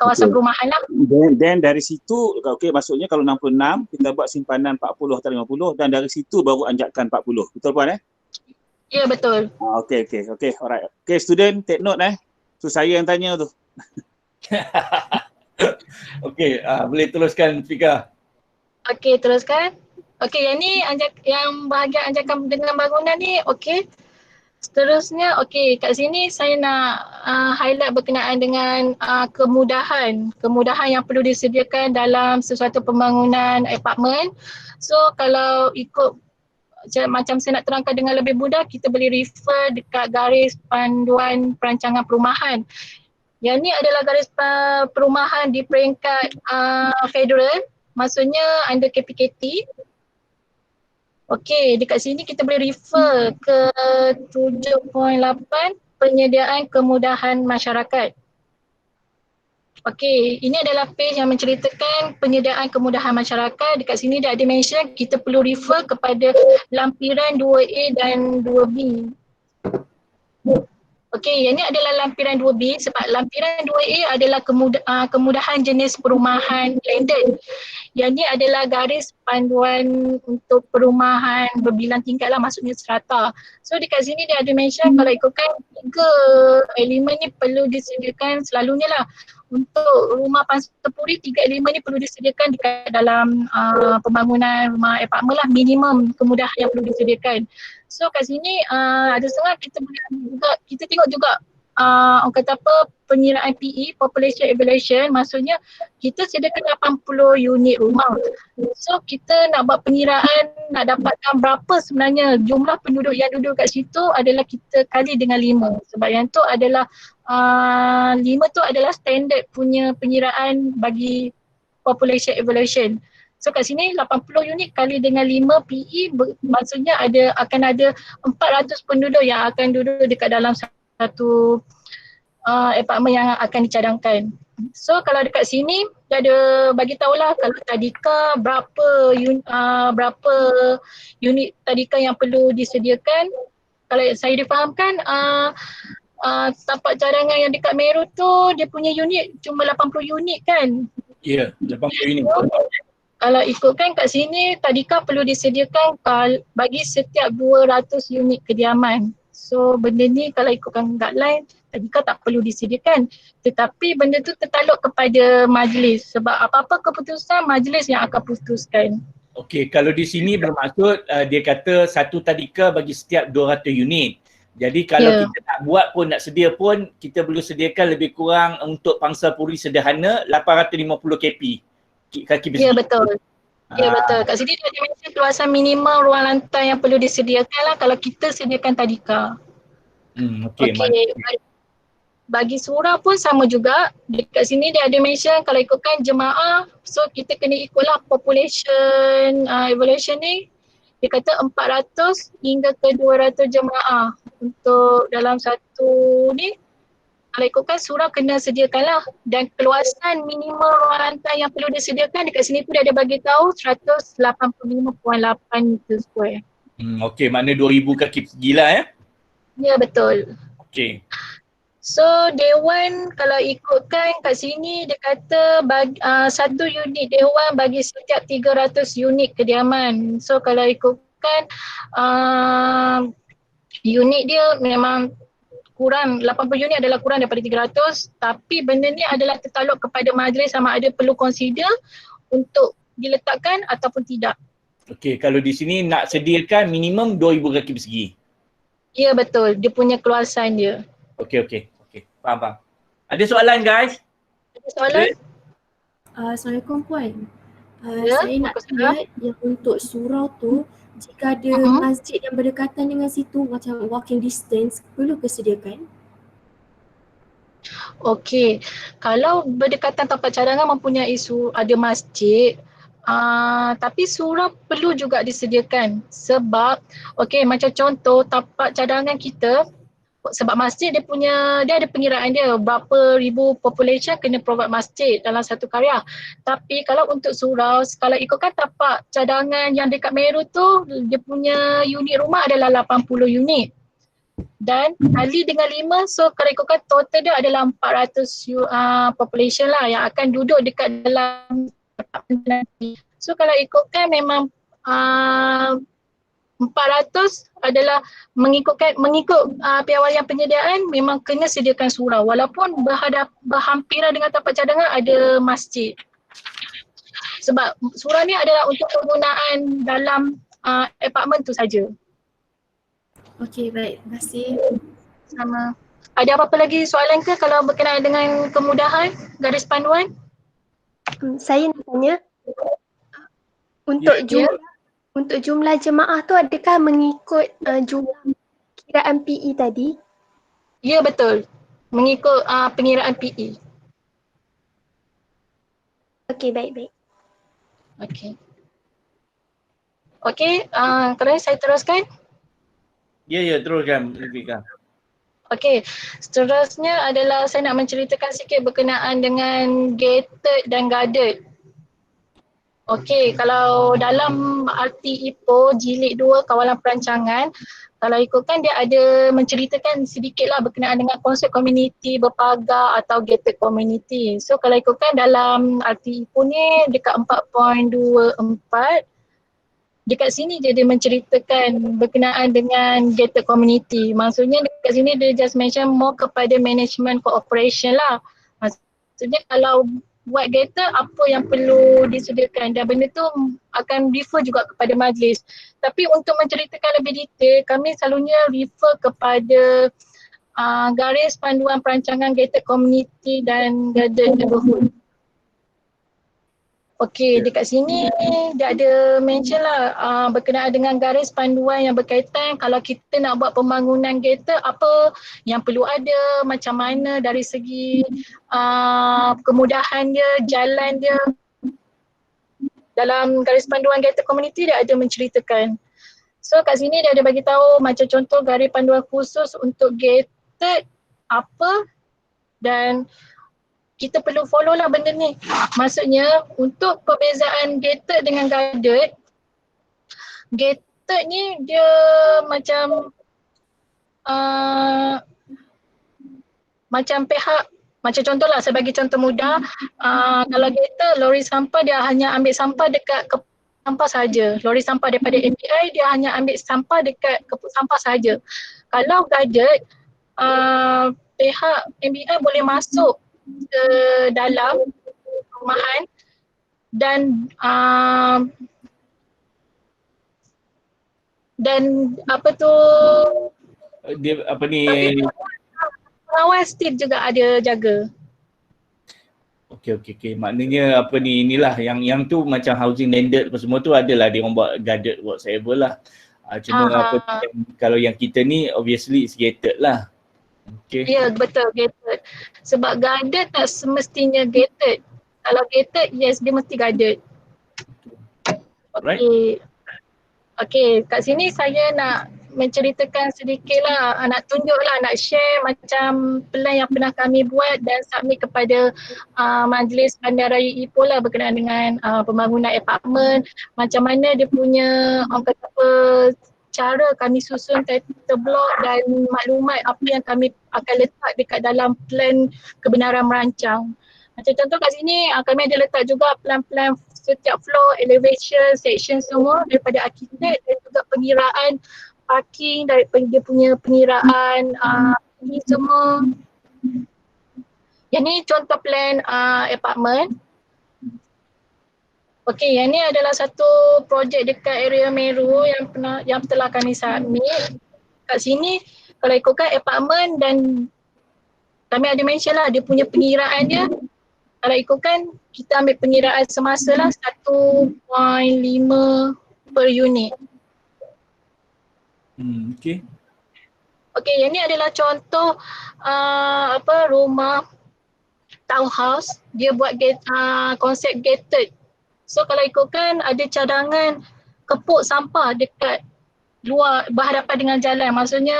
kawasan perumahan lah. Then dari situ, maksudnya kalau 66 kita buat simpanan 40 atau 50 dan dari situ baru anjakan 40. Betul Puan Ya, betul. Okey, alright. Okey, student take note So saya yang tanya tu. Okey, boleh teruskan Fika. Okey, teruskan. Okey, yang ni yang bahagian anjakan dengan bangunan ni okey. Seterusnya, okey, kat sini saya nak highlight berkenaan dengan kemudahan yang perlu disediakan dalam sesuatu pembangunan apartmen. So kalau ikut macam saya nak terangkan dengan lebih mudah, kita boleh refer dekat garis panduan perancangan perumahan. Yang ni adalah garis perumahan di peringkat federal, maksudnya under KPKT. Okey, dekat sini kita boleh refer ke 7.8 penyediaan kemudahan masyarakat. Okey, ini adalah page yang menceritakan penyediaan kemudahan masyarakat. Dekat sini dia ada mention kita perlu refer kepada lampiran 2A dan 2B. Okey, yang ini adalah lampiran 2B sebab lampiran 2A adalah kemudahan jenis perumahan landed. Yang ni adalah garis panduan untuk perumahan berbilang tingkat lah, maksudnya strata. So dekat sini dia ada mention kalau ikutkan 3 elemen ni perlu disediakan selalunya lah. Untuk rumah pansapuri 3 elemen ni perlu disediakan dekat dalam pembangunan rumah apartmen lah, minimum kemudahan yang perlu disediakan. So kat sini ada setengah kita boleh juga, kita tengok juga orang kata apa, pengiraan PE, population evaluation, maksudnya kita sediakan 80 unit rumah. So kita nak buat pengiraan, nak dapatkan berapa sebenarnya jumlah penduduk yang duduk kat situ adalah kita kali dengan 5. Sebab yang tu adalah 5 tu adalah standard punya pengiraan bagi population evaluation. So kat sini 80 unit kali dengan 5 PE maksudnya akan ada 400 penduduk yang akan duduk dekat dalam satu apartmen yang akan dicadangkan. So kalau dekat sini dia ada bagi tahulah kalau tadika berapa unit tadika yang perlu disediakan. Kalau saya difahamkan tapak cadangan yang dekat Meru tu dia punya unit cuma 80 unit kan? Ya, 80 unit. Kalau ikutkan kat sini tadika perlu disediakan bagi setiap 200 unit kediaman. So benda ni kalau ikutkan guideline tadika tak perlu disediakan, tetapi benda tu tertakluk kepada majlis sebab apa-apa keputusan majlis yang akan putuskan. Okey, kalau di sini bermaksud dia kata satu tadika bagi setiap 200 unit. Jadi kalau kita nak buat pun, nak sedia pun, kita perlu sediakan lebih kurang untuk pangsapuri sederhana 850 kaki persegi. Ya betul. Ya betul. Kat sini dia ada mention luasan minimum ruang lantai yang perlu disediakan lah kalau kita sediakan tadika. Okey. Bagi surau pun sama juga. Dekat sini dia ada mention kalau ikutkan jemaah, so kita kena ikutlah population evaluation ni. Dia kata 400 hingga ke 200 jemaah untuk dalam satu ni. Kalau ikutkan surau kena sediakanlah, dan keluasan minimum ruang lantai yang perlu disediakan dekat sini pun dia ada bagi tahu 185.8 meter square. Okey, makna 2000 kaki persegi lah ya. Ya betul. Okey. So dewan kalau ikutkan kat sini dia kata satu unit dewan bagi setiap 300 unit kediaman. So kalau ikutkan unit dia memang kurang, 80 unit adalah kurang daripada 300, tapi benda ni adalah tertakluk kepada majlis sama ada perlu consider untuk diletakkan ataupun tidak. Okey, kalau di sini nak sediakan minimum 2000 kaki persegi. Ya betul, dia punya keluasan dia. Okey. Faham. Ada soalan guys? Ada soalan? Assalamualaikum Puan. Ya, Saya nak tanya yang untuk surau tu, jika ada masjid yang berdekatan dengan situ macam walking distance, perlu kesediakan? Okey, kalau berdekatan tapak cadangan mempunyai ada masjid, tapi surau perlu juga disediakan sebab okey macam contoh tapak cadangan kita, sebab masjid dia ada pengiraan dia berapa ribu population kena provide masjid dalam satu karya. Tapi kalau untuk surau, kalau ikutkan tapak cadangan yang dekat Meru tu, dia punya unit rumah adalah 80 unit. Dan kali dengan 5, so kalau ikutkan total dia adalah 400 population lah yang akan duduk dekat dalam nanti. So kalau ikutkan memang 400 adalah mengikut piawaian penyediaan memang kena sediakan surau walaupun berhampiran dengan tapak cadangan ada masjid. Sebab surah ni adalah untuk penggunaan dalam apartmen tu saja. Okey, baik. Terima kasih. Sama. Ada apa-apa lagi soalan ke kalau berkenaan dengan kemudahan garis panduan? Saya nak tanya, untuk untuk jumlah jemaah tu adakah mengikut jumlah kiraan PE tadi? Ya, betul. Mengikut pengiraan PE. Okey, baik-baik. Okey. Okey, kalau saya teruskan. Ya, teruskan Zulfikar. Okey, seterusnya adalah saya nak menceritakan sikit berkenaan dengan gated dan guarded. Okey, kalau dalam arti IPO jilid 2 kawalan perancangan, kalau ikutkan dia ada menceritakan sedikitlah berkenaan dengan konsep komuniti berpagar atau gated community. So kalau ikutkan dalam arti IPO ni dekat 4.24, dekat sini dia menceritakan berkenaan dengan gated community. Maksudnya dekat sini dia just mention more kepada management cooperation lah. Maksudnya kalau buat gated apa yang perlu disediakan dan benda tu akan refer juga kepada majlis. Tapi untuk menceritakan lebih detail, kami selalunya refer kepada garis panduan perancangan gated community dan guarded neighborhood. Okey, dekat sini dia ada mention lah berkenaan dengan garis panduan yang berkaitan kalau kita nak buat pembangunan gated apa yang perlu ada, macam mana dari segi kemudahan dia, jalan dia. Dalam garis panduan gated community dia ada menceritakan. So kat sini dia ada bagi tahu macam contoh garis panduan khusus untuk gated apa dan kita perlu follow lah benda ni. Maksudnya untuk perbezaan gated dengan guarded, gated ni dia macam macam pihak, macam contohlah saya bagi contoh mudah, kalau gated lori sampah dia hanya ambil sampah dekat sampah saja. Lori sampah daripada MBI dia hanya ambil sampah dekat keput sampah saja. Kalau guarded, pihak MBI boleh masuk ke dalam perumahan dan apa tu Dia apa ni? pengawas still juga ada jaga. Okey. Maknanya apa ni, inilah yang tu macam housing landed apa semua tu adalah dia orang buat guarded whatsoever lah. Cuma kalau yang kita ni obviously it's gated lah. Okay. Ya, betul, gated. Sebab guarded tak semestinya gated. Kalau gated, yes, dia mesti guarded. Right. Okey, kat sini saya nak menceritakan sedikit lah, nak tunjuk lah, nak share macam plan yang pernah kami buat dan submit kepada Majlis Bandaraya Ipoh lah berkenaan dengan pembangunan apartmen. Macam mana dia punya, orang kata apa, cara kami susun title block dan maklumat apa yang kami akan letak dekat dalam plan kebenaran merancang. Macam contoh kat sini kami ada letak juga plan-plan setiap floor, elevation, section semua daripada arkitek dan juga pengiraan parking daripada dia punya pengiraan ini semua. Yang ni contoh plan apartment. Okey, yang ni adalah satu projek dekat area Meru yang telah kami submit. Kat sini kalau ikutkan apartment dan kami ada mention lah dia punya pengiraan dia. Kalau ikutkan kita ambil pengiraan semasa lah 1.5 per unit. Okey. Okey, yang ni adalah contoh rumah townhouse. Dia buat konsep gated. So kalau ikutkan ada cadangan keput sampah dekat luar berhadapan dengan jalan. Maksudnya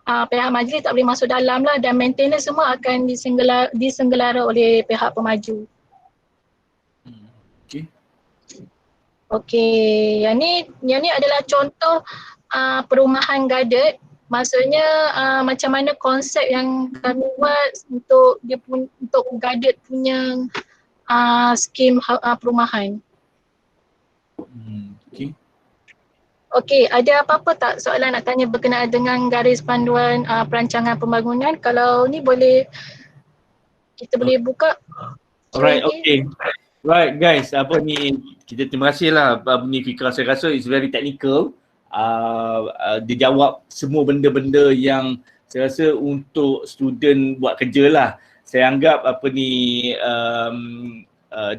pihak majlis tak boleh masuk dalam lah dan maintenance semua akan disenggelara oleh pihak pemaju. Okey. Okey, yang ni adalah contoh perumahan guarded. Maksudnya macam mana konsep yang kami buat untuk untuk guarded punya skim perumahan. Okey. Okey, ada apa-apa tak soalan nak tanya berkenaan dengan garis panduan perancangan pembangunan? Kalau ni boleh kita boleh buka. Alright, okey. Right guys, apa ni, kita terima kasih lah apa ni Fikra, saya rasa it's very technical. Dia jawab semua benda-benda yang saya rasa untuk student buat kerja lah. Saya anggap apa ni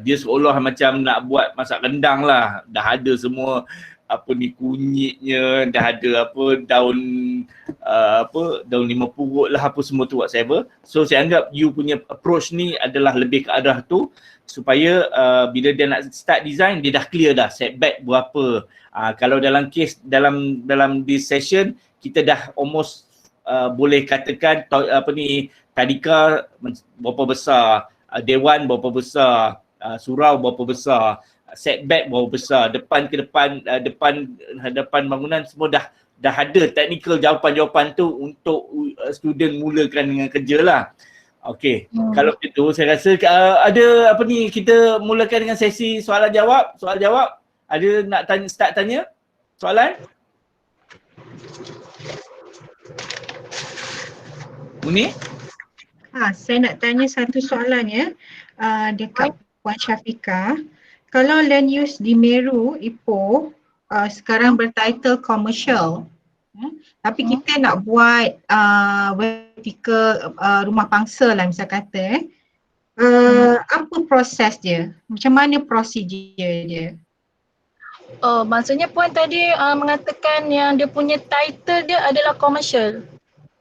dia seolah macam nak buat masak rendang lah. Dah ada semua apa ni kunyitnya, dah ada apa daun daun lima purut lah apa semua tu whatever. So saya anggap you punya approach ni adalah lebih ke arah tu supaya bila dia nak start design dia dah clear dah setback berapa. Kalau dalam case dalam this session kita dah almost boleh katakan apa ni tadika berapa besar, dewan berapa besar, surau berapa besar, setback berapa besar, depan ke depan hadapan bangunan semua dah ada technical jawapan-jawapan tu untuk student mulakan dengan kerja lah. Okey, kalau begitu saya rasa ada apa ni, kita mulakan dengan sesi soalan jawab. Soal jawab, ada nak start tanya soalan? Muni? Saya nak tanya satu soalan ya. Dekat Puan Syafiqah. Kalau land use di Meru, Ipoh, sekarang bertitle commercial. Tapi kita nak buat vertical rumah pangsa lah misal kata. Apa proses dia? Macam mana prosedur dia? Oh, maksudnya Puan tadi mengatakan yang dia punya title dia adalah commercial.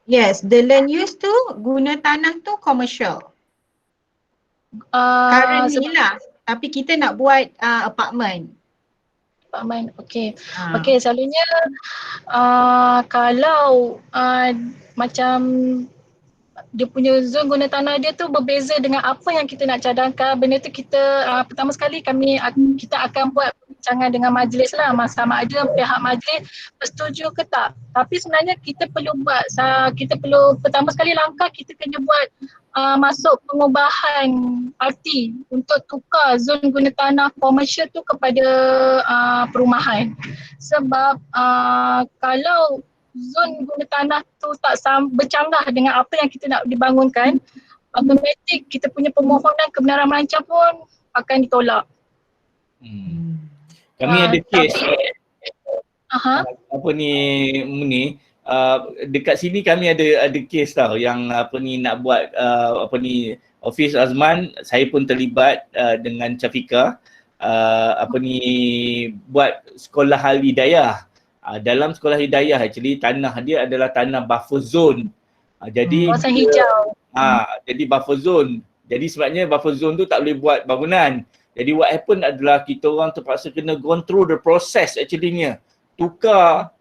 Yes, the land use tu guna tanah tu commercial. Currently lah. Tapi kita nak buat apartment. Apartment, okey. Okey, selalunya kalau macam dia punya zon guna tanah dia tu berbeza dengan apa yang kita nak cadangkan. Benda tu kita pertama sekali kita akan buat perbincangan dengan majlis lah, sama ada pihak majlis bersetuju ke tak. Tapi sebenarnya kita perlu pertama sekali langkah kita kena buat masuk pengubahan arti untuk tukar zon guna tanah komersial tu kepada perumahan. Sebab kalau zon guna tanah tu tak bercanggah dengan apa yang kita nak dibangunkan, automatik kita punya permohonan kebenaran merancang pun akan ditolak. Kami ada kes apa ni dekat sini kami ada kes tau yang apa ni nak buat Office Azman, saya pun terlibat dengan Syafiqah apa ni buat sekolah Al-Hidayah. Dalam sekolah Hidayah actually tanah dia adalah tanah buffer zone. Jadi kawasan hijau. Jadi buffer zone. Jadi sebabnya buffer zone tu tak boleh buat bangunan. Jadi what happen adalah kita orang terpaksa kena go through the process actually-nya. Tukar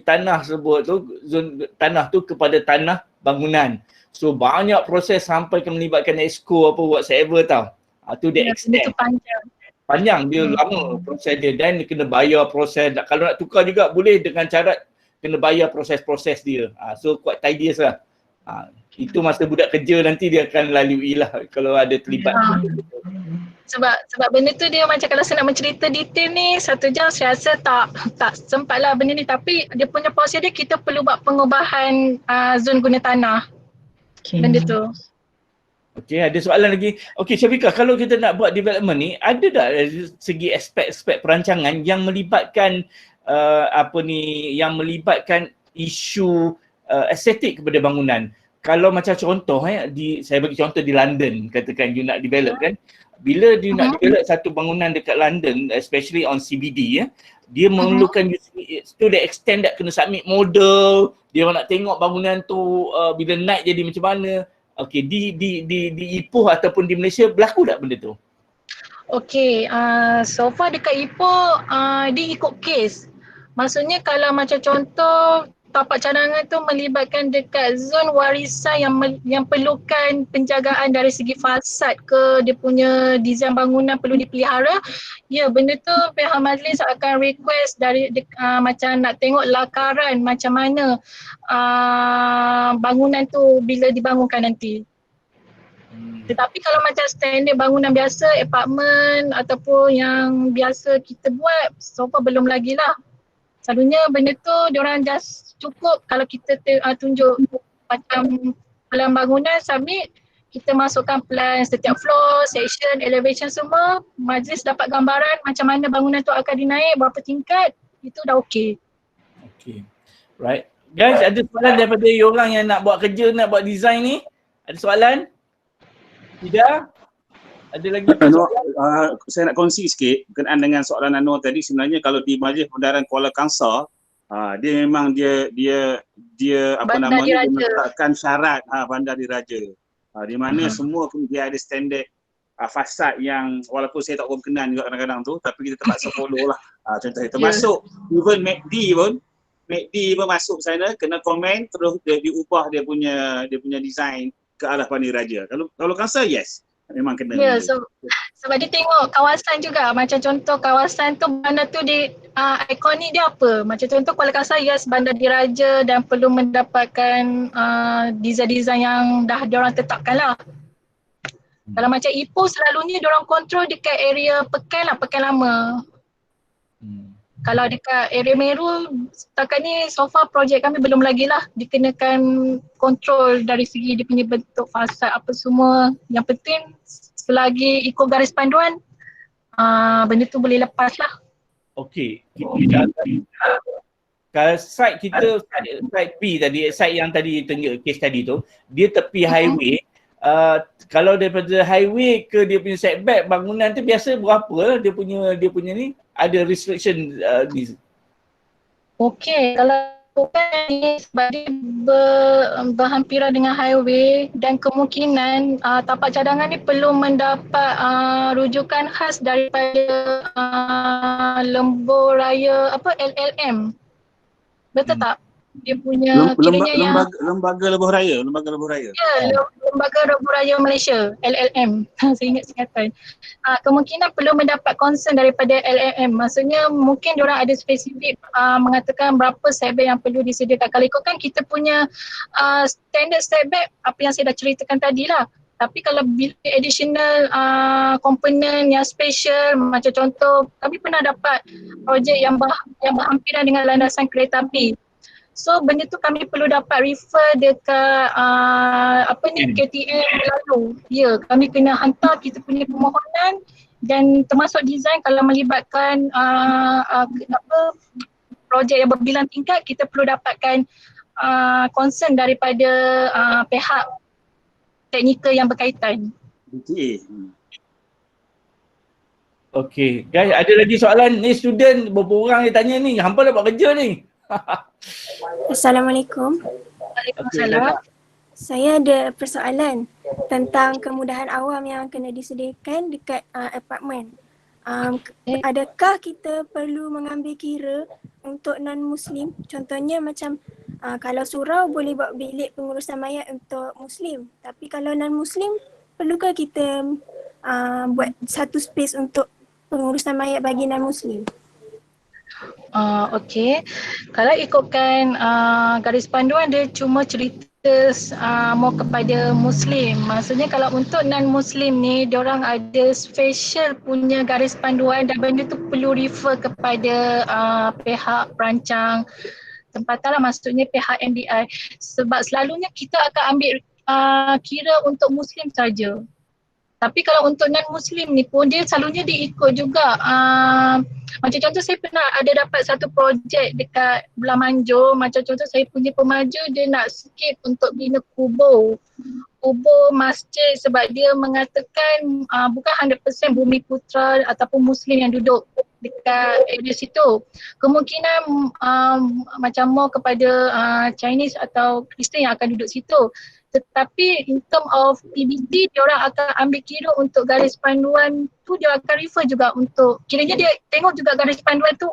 tanah tersebut tu, zon tanah tu kepada tanah bangunan. So banyak proses sampai ke melibatkan exco apa whatsoever tau. Tu dia extend. Panjang dia lama proses dia dan dia kena bayar proses. Kalau nak tukar juga boleh dengan syarat kena bayar proses-proses dia. So quite tedious lah. Itu masa budak kerja nanti dia akan lalui lah kalau ada terlibat. Sebab benda tu dia macam kalau saya nak mencerita detail ni 1 jam saya rasa tak sempat lah benda ni, tapi dia punya proses dia kita perlu buat pengubahan zon guna tanah. Benda tu. Okey, ada soalan lagi. Okey Syafiqah, kalau kita nak buat development ni, ada tak dari segi aspek-aspek perancangan yang melibatkan yang melibatkan isu estetik kepada bangunan? Kalau macam contoh saya bagi contoh di London, katakan you nak develop kan. Bila dia nak develop satu bangunan dekat London, especially on CBD dia memerlukan to the extent that kena submit model, dia orang nak tengok bangunan tu bila naik jadi macam mana. Okey, di Ipoh ataupun di Malaysia berlaku tak benda tu? Okey, so far dekat Ipoh dia ikut kes. Maksudnya kalau macam contoh tapak cadangan tu melibatkan dekat zon warisan yang perlukan penjagaan dari segi fasad ke dia punya desain bangunan perlu dipelihara, ya benda tu pihak majlis akan request dari macam nak tengok lakaran macam mana bangunan tu bila dibangunkan nanti. Tetapi kalau macam standard bangunan biasa, apartmen ataupun yang biasa kita buat, so far belum lagi lah. Selalunya benda tu diorang just cukup kalau kita tunjuk macam dalam bangunan submit, kita masukkan plan setiap floor, section, elevation semua, majlis dapat gambaran macam mana bangunan tu akan dinaik, berapa tingkat, itu dah okey. Okay. Right. Guys, ada soalan daripada orang yang nak buat kerja, nak buat design ni? Ada soalan? Tidak? Ada lagi soalan? Saya nak kongsi sikit berkenaan dengan soalan Anwar tadi. Sebenarnya kalau di Majlis Perbendaharaan Kuala Kangsar, dia memang dia apa Bandar namanya, dia diraja. meletakkan syarat bandar diraja. Di mana semua pun dia ada standard fasad yang walaupun saya tak berkenan juga kadang-kadang tu, tapi kita terpaksa follow lah. Contohnya termasuk even MACD pun masuk sana, kena komen terus dia diubah dia punya design ke arah bandar diraja. Kalau Kangsar yes, memang kena. Ya, sebab dia tengok kawasan juga. Macam contoh kawasan tu, bandar tu ikonik dia apa. Macam contoh Kuala Kangsar, yes, bandar diraja dan perlu mendapatkan design-design yang dah diorang tetapkan lah. Kalau macam Ipoh selalunya diorang kontrol dekat area Pekan lah, Pekan Lama. Kalau dekat area Meru, setakat ni so far projek kami belum lagi lah dikenakan kontrol dari segi dia punya bentuk fasad apa semua. Yang penting selagi ikut garis panduan, benda tu boleh lepas lah. Okey, kita akan kalau site kita, site P tadi, site yang tadi tunjuk case tadi tu, dia tepi highway. Kalau daripada highway ke dia punya setback bangunan tu biasa berapa dia punya ni? Ada restriction ni? Okey, kalau bukan ni sebab dia berhampiran dengan highway dan kemungkinan tapak cadangan ni perlu mendapat rujukan khas daripada lembur raya LLM. Betul tak? Dia punya kiranya yang lembaga lebuh raya. ya, Lembaga Lebuh Raya Malaysia, LLM. Saya ingat singkatan. Kemungkinan perlu mendapat concern daripada LLM. Maksudnya mungkin diorang ada spesifik mengatakan berapa setback yang perlu disediakan. Kalau ikutkan kita punya standard setback, apa yang saya dah ceritakan tadi lah. Tapi kalau bila additional komponen yang special, macam contoh kami pernah dapat projek yang berhampiran dengan landasan kereta api. So benda tu kami perlu dapat refer dekat KTM lalu. Ya, kami kena hantar kita punya permohonan dan termasuk design kalau melibatkan projek yang berbilang tingkat, kita perlu dapatkan concern daripada pihak teknikal yang berkaitan. Okey, guys, ada lagi soalan ni? Student berapa orang dia tanya ni? Hampa dah buat kerja ni. Assalamualaikum. Waalaikumsalam. Saya ada persoalan tentang kemudahan awam yang kena disediakan dekat apartmen. Adakah kita perlu mengambil kira untuk non-Muslim? Contohnya macam kalau surau boleh buat bilik pengurusan mayat untuk Muslim. Tapi kalau non-Muslim, perlukah kita buat satu space untuk pengurusan mayat bagi non-Muslim? Okey, kalau ikutkan garis panduan dia cuma cerita more kepada Muslim. Maksudnya kalau untuk non-Muslim ni, diorang ada special punya garis panduan dan benda tu perlu refer kepada pihak perancang tempatan lah, maksudnya pihak MDI. Sebab selalunya kita akan ambil kira untuk Muslim saja. Tapi kalau untuk non-Muslim ni pun dia selalunya diikut juga. Macam contoh saya pernah ada dapat satu projek dekat Belah Manjur. Macam contoh saya punya pemaju dia nak skip untuk bina kubur masjid sebab dia mengatakan bukan 100% bumi putra ataupun Muslim yang duduk dekat area situ. Kemungkinan macam more kepada Chinese atau Kristen yang akan duduk situ. Tetapi in term of PBT, diorang akan ambil kira untuk garis panduan tu, dia akan refer juga untuk, kiranya dia tengok juga garis panduan tu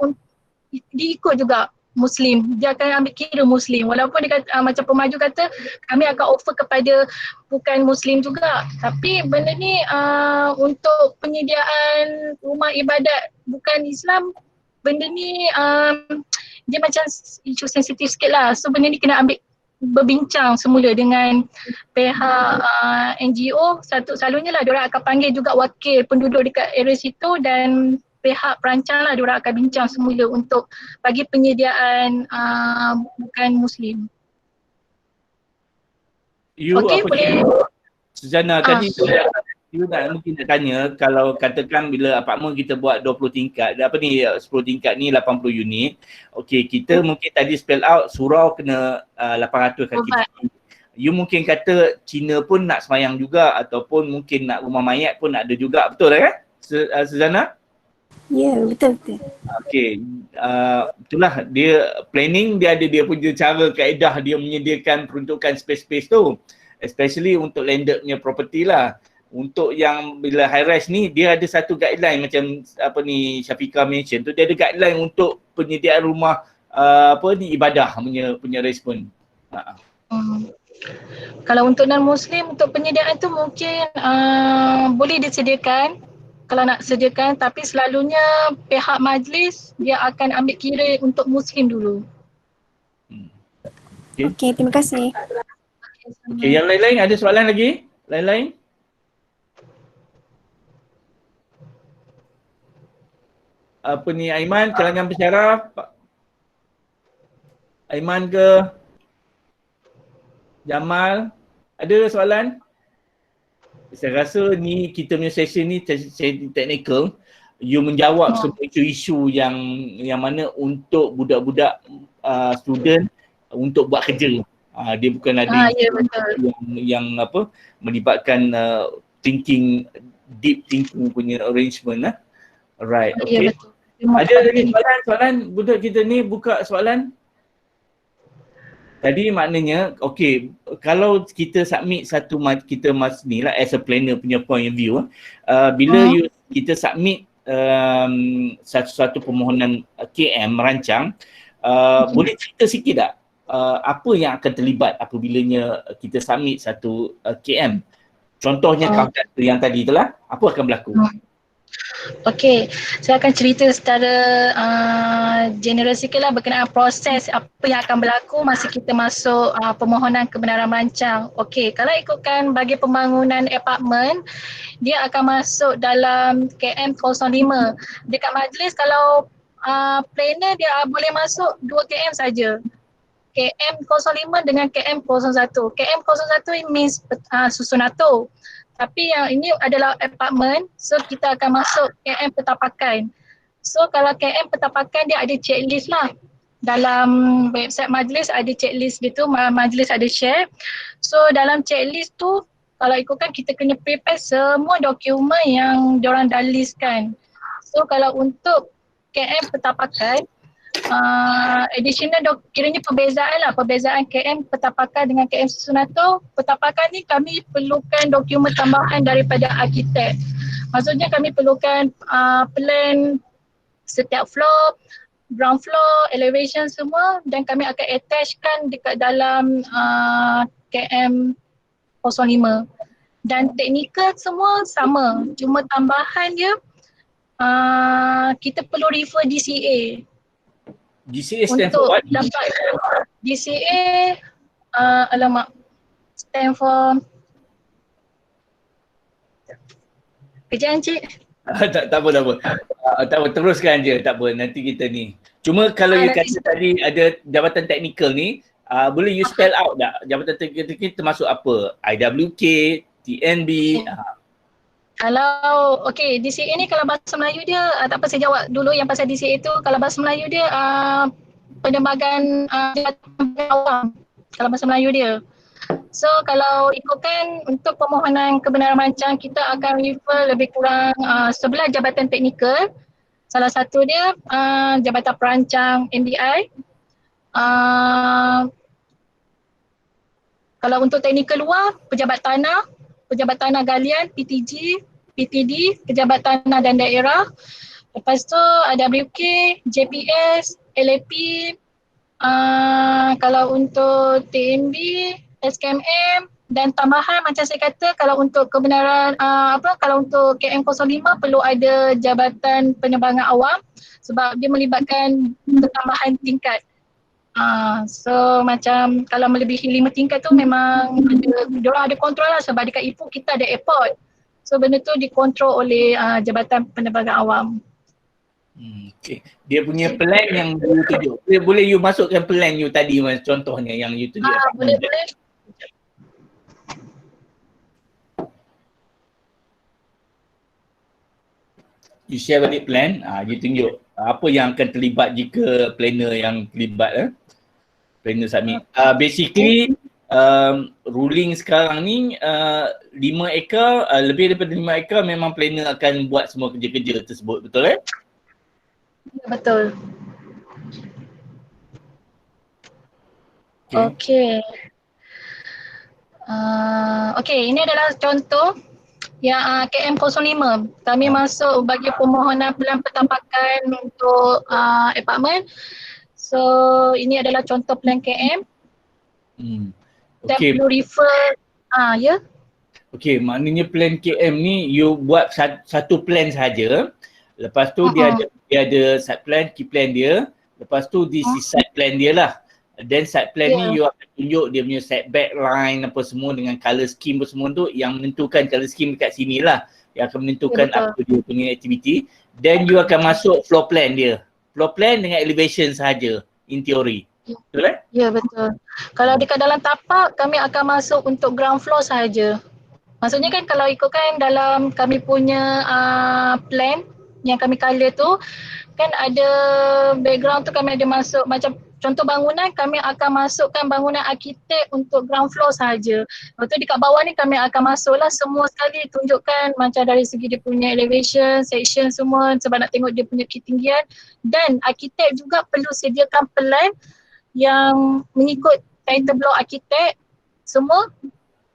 diikut juga Muslim. Dia akan ambil kira Muslim. Walaupun dia kata, macam pemaju kata, kami akan offer kepada bukan Muslim juga. Tapi benda ni untuk penyediaan rumah ibadat bukan Islam, benda ni dia macam isu sensitif sikit lah. So benda ni kena berbincang semula dengan pihak NGO. Selalunya lah diorang akan panggil juga wakil penduduk dekat area situ dan pihak perancang lah, diorang akan bincang semula untuk bagi penyediaan bukan Muslim. You okey, boleh. Suzana tadi you mungkin nak tanya, kalau katakan bila apartmen kita buat 20 tingkat, 10 tingkat ni 80 unit. Okey, kita mungkin tadi spell out surau kena 800 kaki tinggi. You mungkin kata Cina pun nak semayang juga ataupun mungkin nak rumah mayat pun ada juga, betul kan Suzana? Ya, betul-betul. Okey, itulah dia planning, dia ada dia punya cara kaedah dia menyediakan peruntukan space-space tu. Especially untuk landed punya property lah. Untuk yang bila high rise ni dia ada satu guideline macam Syafiqah mention tu, dia ada guideline untuk penyediaan rumah ibadah punya respon. Kalau untuk non-Muslim, untuk penyediaan tu mungkin boleh disediakan kalau nak sediakan, tapi selalunya pihak majlis dia akan ambil kira untuk Muslim dulu. Okey, terima kasih. Okey, yang lain-lain ada soalan lagi? Lain-lain? Aiman, kalangan pensyarah? Aiman ke? Jamal? Ada soalan? Saya rasa ni kita punya session ni technical. You menjawab semua isu-isu yang mana untuk budak-budak student untuk buat kerja. Dia bukan ada yang melibatkan deep thinking punya arrangement. Right, okay. Ada lagi soalan? Budak kita ni buka soalan. Tadi maknanya, okay, kalau kita submit kita ni lah as a planner punya point of view, bila kita submit satu permohonan KM merancang, boleh cerita sikit tak apa yang akan terlibat apabila kita submit satu KM? Contohnya kawasan yang tadi tu lah, apa akan berlaku? Okey, saya akan cerita secara general sikit lah berkenaan proses apa yang akan berlaku masa kita masuk permohonan kebenaran merancang. Okey, kalau ikutkan bagi pembangunan apartmen, dia akan masuk dalam KM 05. Dekat majlis kalau planner dia boleh masuk 2 KM saja. KM 05 dengan KM 01. KM 01 means susun atur. Tapi yang ini adalah apartmen, so kita akan masuk KM petapakan. So kalau KM petapakan dia ada checklist lah. Dalam website majlis ada checklist gitu, majlis ada share. So dalam checklist tu kalau ikutkan kita kena prepare semua dokumen yang diorang dah listkan. So kalau untuk KM petapakan, additional kiranya perbezaan KM petapakan dengan KM susunatur. Petapakan ni kami perlukan dokumen tambahan daripada arkitek. Maksudnya kami perlukan plan setiap floor, ground floor, elevation semua, dan kami akan attachkan dekat dalam KM 05. Dan teknikal semua sama, cuma tambahan dia kita perlu refer DCA. DCA stand for what? Untuk dapat DCA, stand for kejap Encik. Tak apa. Teruskan je, tak apa. Nanti kita ni. Cuma kalau you kata tadi ada jabatan teknikal ni, boleh you spell out tak? Jabatan teknikal ni termasuk apa? IWK, TNB. Kalau DCA ni kalau bahasa Melayu dia tak apa, saya jawab dulu yang pasal DCA tu. Kalau bahasa Melayu dia penerbangan jabatan awam kalau bahasa Melayu dia. So kalau ikutkan untuk permohonan kebenaran merancang, kita akan refer lebih kurang 11 jabatan teknikal. Salah satu dia Jabatan Perancang MBI. Kalau untuk teknikal luar, Pejabat Tanah Galian, PTG, PTD, Pejabat Tanah dan Daerah. Lepas tu ada WK, JPS, LAP. Kalau untuk TNB, SKMM, dan tambahan macam saya kata, kalau untuk kebenaran kalau untuk KM 05 perlu ada Jabatan Penerbangan Awam sebab dia melibatkan tambahan tingkat. So macam kalau melebihi 5 tingkat tu memang diorang ada kontrol lah, sebab dekat Ipoh kita ada airport. So benda tu dikontrol oleh Jabatan Penerbangan Awam. Okay. Dia punya plan yang you tunjuk. Boleh you masukkan plan you tadi contohnya yang you tunjuk. Boleh. you share balik plan, you tunjuk apa yang akan terlibat jika planner yang terlibat, planner submit. Basically ruling sekarang ni 5 ekar, lebih daripada 5 ekar memang planner akan buat semua kerja-kerja tersebut, betul Betul. Okey. Okey, ini adalah contoh yang KM05. Kami masuk bagi permohonan plan pertampakan untuk apartment. So ini adalah contoh plan KM. Dan perlu refer ya. Okey, maknanya plan KM ni you buat satu plan saja. Lepas tu dia ada side plan, key plan dia. Lepas tu di side plan dia lah. Then side plan ni you akan tunjuk dia punya setback line apa semua dengan colour scheme apa semua tu, yang menentukan colour scheme dekat sini lah. Yang akan menentukan apa dia punya aktiviti. Then you akan masuk floor plan dia. Floor plan dengan elevation sahaja in theory. Betul Ya, betul. Kalau dekat dalam tapak kami akan masuk untuk ground floor sahaja. Maksudnya kan kalau ikutkan dalam kami punya plan yang kami colour tu kan ada background tu kami ada masuk macam contoh bangunan, kami akan masukkan bangunan arkitek untuk ground floor sahaja. Lepas tu dekat bawah ni kami akan masuklah semua sekali tunjukkan macam dari segi dia punya elevation, section semua sebab nak tengok dia punya ketinggian, dan arkitek juga perlu sediakan plan yang mengikut title block arkitek semua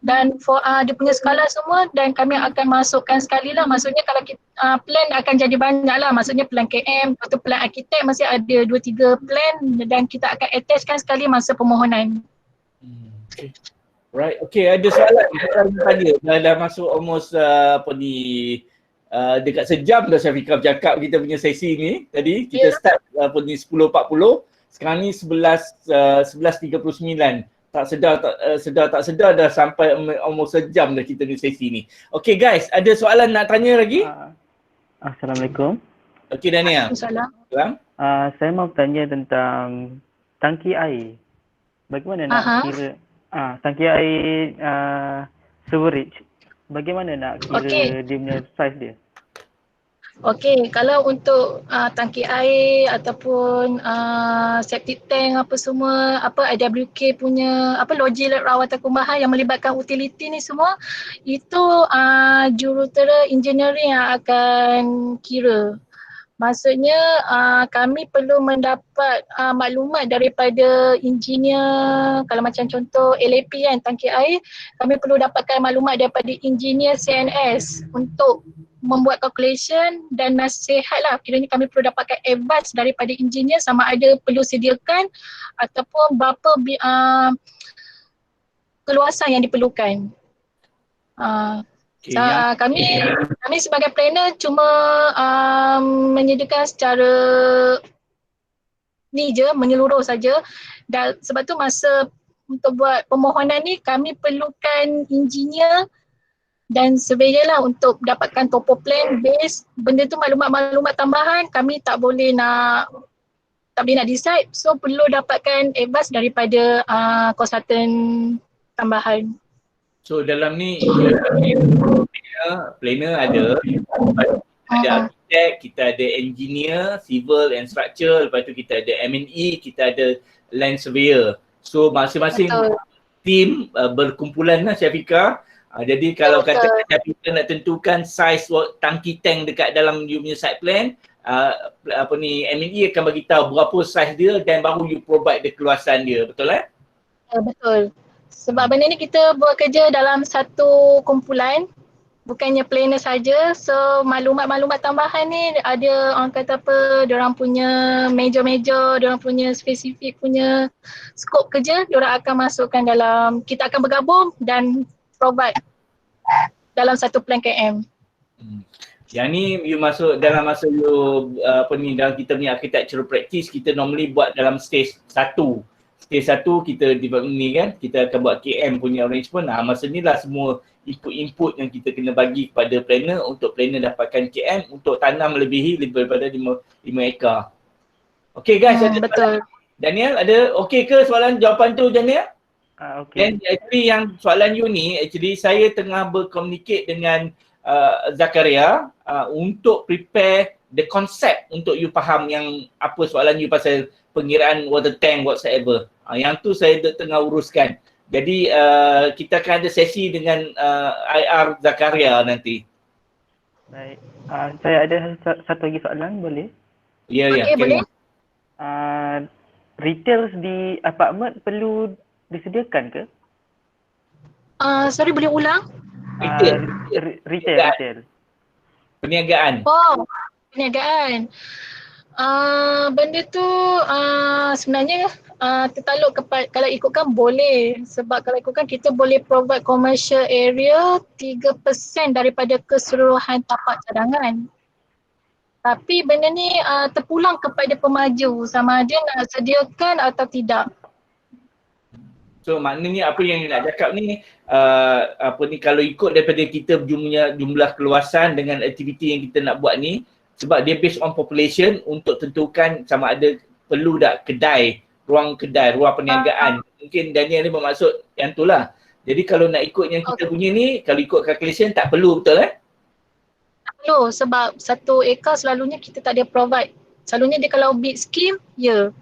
dan for dia punya skala semua, dan kami akan masukkan sekali lah. Maksudnya kalau kita, plan akan jadi banyak lah, maksudnya plan KM atau plan arkitek masih ada 2-3 plan dan kita akan attachkan sekali masa permohonan. Right, okay, ada soalan tanya. Dah masuk almost dekat sejam dah Syafiqah bercakap kita punya sesi ni. Tadi kita start 10.40, sekarang ni 11.39. Tak sedar dah sampai almost sejam dah kita ni sesi ni. Okay guys, ada soalan nak tanya lagi? Assalamualaikum. Okay Daniel. Assalamualaikum. Saya mau bertanya tentang tangki air. Bagaimana nak kira tangki air sewerage? Bagaimana nak kira dia punya size dia? Okey, kalau untuk tangki air ataupun septic tank apa semua, apa IWK punya logi rawatan kumbahan yang melibatkan utility ni semua, itu jurutera engineering yang akan kira. Maksudnya kami perlu mendapat maklumat daripada engineer. Kalau macam contoh LAP kan, tangki air, kami perlu dapatkan maklumat daripada engineer CNS untuk membuat calculation dan nasihatlah. Kiranya kami perlu dapatkan advice daripada engineer sama ada perlu sediakan ataupun berapa keluasan yang diperlukan. Kami sebagai planner cuma menyediakan secara ni je, menyeluruh saja. Dan sebab tu masa untuk buat permohonan ni kami perlukan engineer dan surveyor lah untuk dapatkan topo plan base. Benda tu maklumat-maklumat tambahan kami tak boleh nak decide, so perlu dapatkan advice daripada konsultan tambahan. So dalam ni planner ada arkitek, kita ada engineer, civil and structure, lepas tu kita ada M&E, kita ada land surveyor. So masing-masing team berkumpulan lah Syafiqah. Jadi kalau kata kita nak tentukan size tangki tank dekat dalam you punya site plan, M&E akan bagi tahu berapa size dia dan baru you provide the keluasan dia, betul Betul. Sebab benda ni kita buat kerja dalam satu kumpulan, bukannya planner saja. So maklumat-maklumat tambahan ni ada orang kata diorang punya major, diorang punya spesifik punya skop kerja, diorang akan masukkan dalam, kita akan bergabung dan provide dalam satu plan KM. Yang ni you masuk dalam masa you dalam kita punya architectural practice, kita normally buat dalam stage 1. Stage 1 kita ni kan, kita akan buat KM punya arrangement. Masa ni lah semua input yang kita kena bagi kepada planner untuk planner dapatkan KM untuk tanam lebih daripada 5 ekar. Okay guys, ada betul. Daniel, ada okay ke soalan jawapan tu Daniel? Okay. Dan actually yang soalan you ni, actually saya tengah berkomunicate dengan Zakaria untuk prepare the concept untuk you faham yang apa soalan you pasal pengiraan water tank whatsoever. Yang tu saya tengah uruskan. Jadi kita akan ada sesi dengan IR Zakaria nanti. Baik. Saya ada satu lagi soalan, boleh? Ya, Okay, boleh. Retail di apartment perlu disediakan ke? Sorry, boleh ulang? Retail. Perniagaan. Oh, perniagaan. Benda tu sebenarnya tertakluk kepada, kalau ikutkan boleh, sebab kalau ikutkan kita boleh provide commercial area 3% daripada keseluruhan tapak cadangan. Tapi benda ni terpulang kepada pemaju sama ada nak sediakan atau tidak. So maknanya apa yang nak cakap ni kalau ikut daripada kita jumlah keluasan dengan aktiviti yang kita nak buat ni, sebab dia based on population untuk tentukan sama ada perlu tak ruang perniagaan. Mungkin Daniel ni bermaksud yang tu lah. Jadi kalau nak ikut yang kita punya ni, kalau ikut calculation tak perlu, betul Tak perlu, sebab 1 ekar selalunya kita tak ada provide. Selalunya dia kalau big scheme, ya.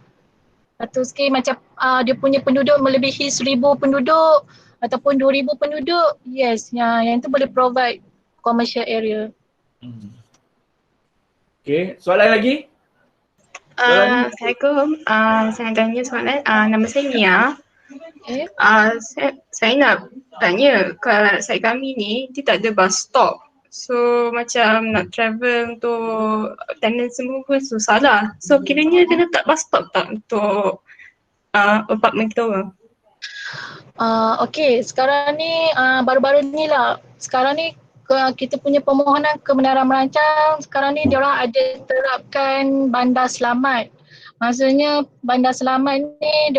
Satu scheme macam dia punya penduduk melebihi 1,000 penduduk ataupun 2,000 penduduk, yes, yang tu boleh provide commercial area. Okay, soalan lagi? Assalamualaikum. Saya nak tanya soalan. Nama saya Mia. Okay. Saya nak tanya, kalau site kami ni dia tak ada bus stop. So macam nak travel untuk tenant semua pun susah lah. So kiranya dia letak bus stop tak untuk apartment kita orang? Okay, sekarang ni baru-baru ni lah. Sekarang ni kita punya permohonan kebenaran merancang, sekarang ni diorang ada terapkan bandar selamat. Maksudnya bandar selamat ni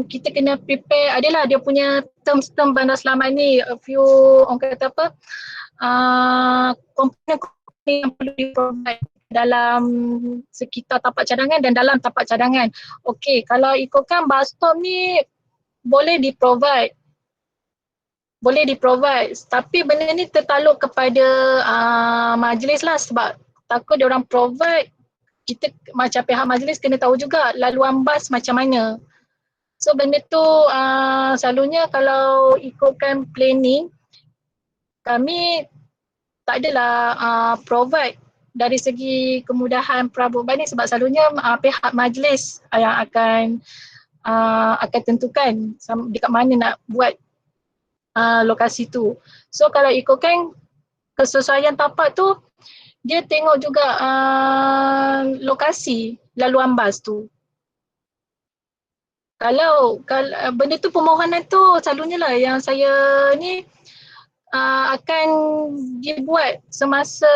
kita kena prepare, adalah dia punya term bandar selamat ni, a few orang kata apa, komponen-komponen yang perlu di-provide dalam sekitar tapak cadangan dan dalam tapak cadangan. Okey, kalau ikutkan bus stop ni boleh di-provide. Tapi benda ni tertakluk kepada majlis lah, sebab takut diorang provide, kita macam pihak majlis kena tahu juga laluan bas macam mana. So benda tu selalunya kalau ikutkan planning, kami tak adalah provide dari segi kemudahan perabot ni, sebab selalunya pihak majlis yang akan tentukan dekat mana nak buat lokasi tu. So kalau ikutkan kesesuaian tapak tu, dia tengok juga lokasi laluan bas tu. Kalau benda tu, permohonan tu selalunya lah yang saya ni akan dibuat semasa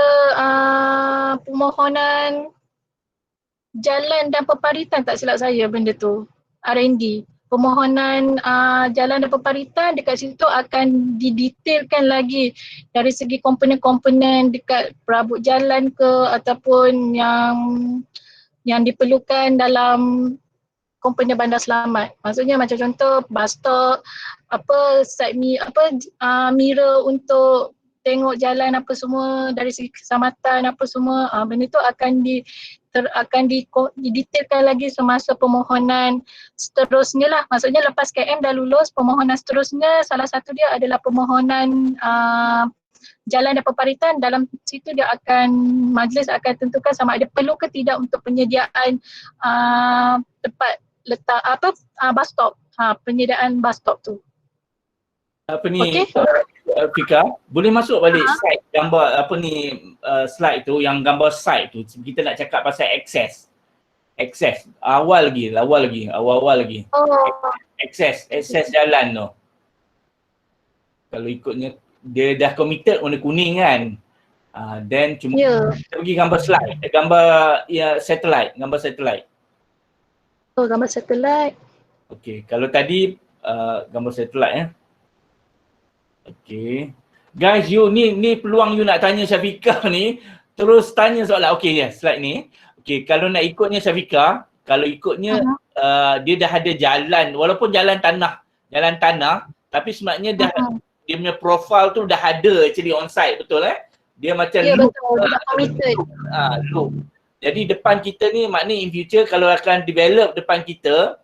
permohonan jalan dan peparitan, tak silap saya benda tu, R&D. Permohonan jalan dan peparitan, dekat situ akan didetailkan lagi dari segi komponen-komponen dekat perabot jalan ke ataupun yang diperlukan dalam komponen bandar selamat. Maksudnya macam contoh bus stop, mirror untuk tengok jalan apa semua dari segi keselamatan apa semua, benda tu akan didetailkan lagi semasa permohonan seterusnya lah. Maksudnya lepas KM dah lulus, permohonan seterusnya salah satu dia adalah permohonan jalan dan peparitan. Dalam situ majlis akan tentukan sama ada perlu ke tidak untuk penyediaan tempat letak bus stop, penyediaan bus stop tu. Fika, boleh masuk balik slide gambar slide tu, yang gambar site tu. Kita nak cakap pasal akses awal lagi. Akses jalan tu. Kalau ikutnya dia dah committed warna kuning kan. Then cuma kita pergi gambar slide, gambar satellite. Oh, gambar satellite. Okey, kalau tadi gambar satellite Okey. Guys, ni peluang you nak tanya Syafiqah ni, terus tanya soalan. Okey, slide ni. Okey, kalau nak ikutnya Syafiqah, dia dah ada jalan, walaupun jalan tanah, tapi sebenarnya dia punya profile tu dah ada actually on site, betul Dia macam Ya loop. betul, dia committed. Loop. Jadi depan kita ni maknanya in future kalau akan develop depan kita,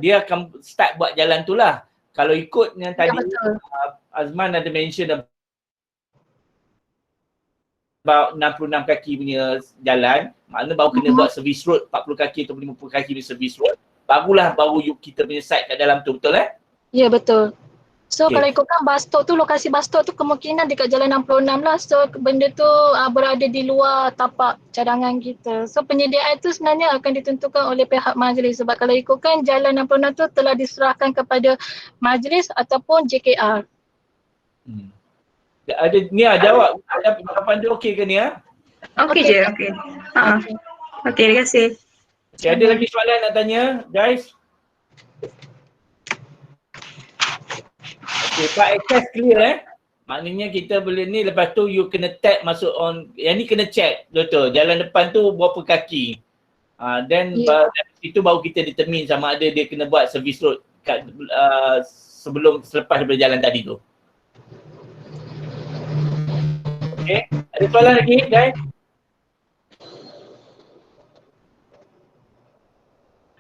dia akan start buat jalan tu lah. Kalau ikut yang tadi Azman ada mention about 66 kaki punya jalan, maknanya baru kena buat service road 40 kaki atau 50 kaki punya service road, baru kita punya site kat dalam tu, betul Ya betul. So Okay. kalau ikutkan bus stop tu, lokasi bus stop tu kemungkinan dekat jalan 66 lah. So benda tu berada di luar tapak cadangan kita. So penyediaan tu sebenarnya akan ditentukan oleh pihak majlis. Sebab kalau ikutkan jalan 66 tu telah diserahkan kepada majlis ataupun JKR. Ada Nia jawab, ada jawapan dia okey ke Nia? Okey je, okey. Okey, terima kasih. Okay, ada lagi soalan nak tanya, guys? Okay, Pak access clear Maknanya kita boleh ni, lepas tu you kena tap masuk on, yang ni kena check betul, jalan depan tu berapa kaki. Then itu baru kita determine sama ada dia kena buat service road kat, selepas daripada jalan tadi tu. Okay, ada soalan lagi guys?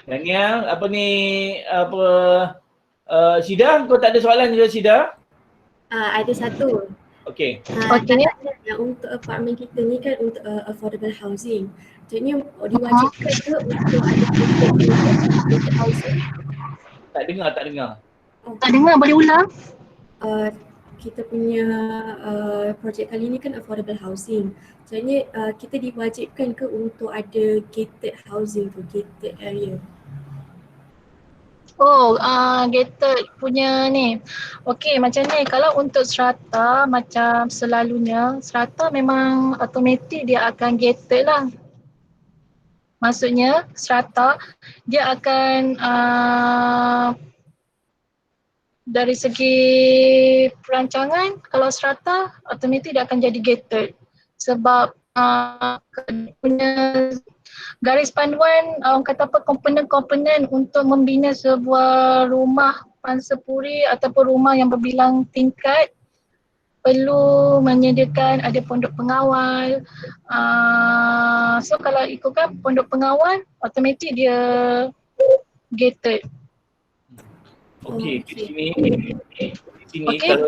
Yang ni apa ni, Syida, kau tak ada soalan ke Syida? Ada satu. Okay. Yang untuk apartmen kita ni kan untuk affordable housing. Maksudnya diwajibkan ke untuk ada affordable housing? Tak dengar. Tak dengar, boleh ulang? Kita punya projek kali ni kan affordable housing. Maksudnya kita diwajibkan ke untuk ada gated housing tu, gated area? Gated punya ni. Okey, macam ni, kalau untuk strata macam selalunya, strata memang automatik dia akan gated lah. Maksudnya strata dia akan dari segi perancangan, kalau strata automatik dia akan jadi gated. Sebab punya garis panduan, kata apa, komponen-komponen untuk membina sebuah rumah pansapuri ataupun rumah yang berbilang tingkat perlu menyediakan ada pondok pengawal. So kalau ikutkan pondok pengawal, automatik dia gated. Okey, di sini kalau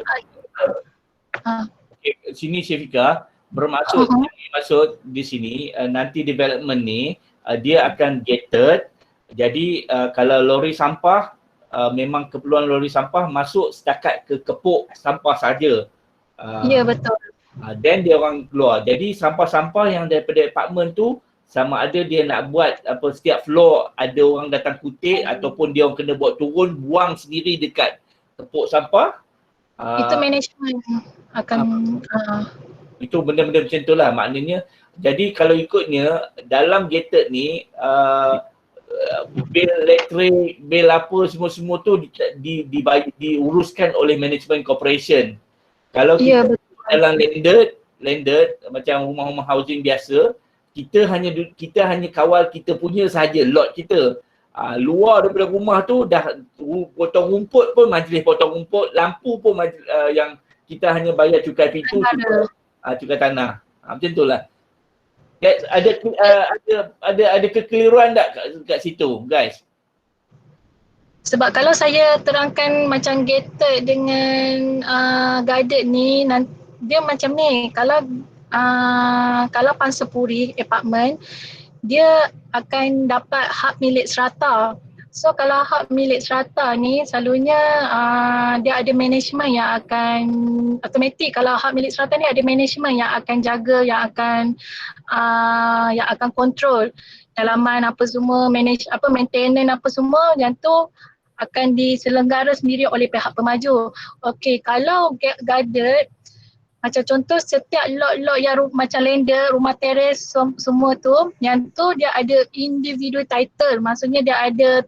sini Syafika bermaksud di sini nanti development ni dia akan gated. Jadi kalau lori sampah memang keperluan lori sampah masuk setakat ke kepuk sampah saja. Ya betul. Then dia orang keluar. Jadi sampah-sampah yang daripada apartmen tu sama ada dia nak buat apa setiap floor ada orang datang kutip ataupun dia orang kena buat turun buang sendiri dekat kepuk sampah. Itu management akan itu benda-benda macam tu lah maknanya. Jadi kalau ikutnya dalam gated ni bil elektrik, bil apa semua-semua tu diuruskan oleh management corporation. Kalau kita dalam landed macam rumah-rumah housing biasa, kita hanya kawal kita punya sahaja, lot kita. Luar daripada rumah tu dah potong rumput pun majlis potong rumput, lampu pun yang kita hanya bayar cukai pintu, cukai tanah. Macam tu lah. Ada kekeliruan tak kat situ guys? Sebab kalau saya terangkan macam gated dengan guided ni, dia macam ni, kalau pansapuri apartment, dia akan dapat hak milik strata. So kalau hak milik strata ni selalunya dia ada management yang akan automatik. Kalau hak milik strata ni ada management yang akan jaga, yang akan kontrol dalaman apa semua, maintenance apa semua, yang tu akan diselenggara sendiri oleh pihak pemaju. Okey, kalau guided, macam contoh setiap lot-lot yang macam landed, rumah teres semua tu, yang tu dia ada individual title, maksudnya dia ada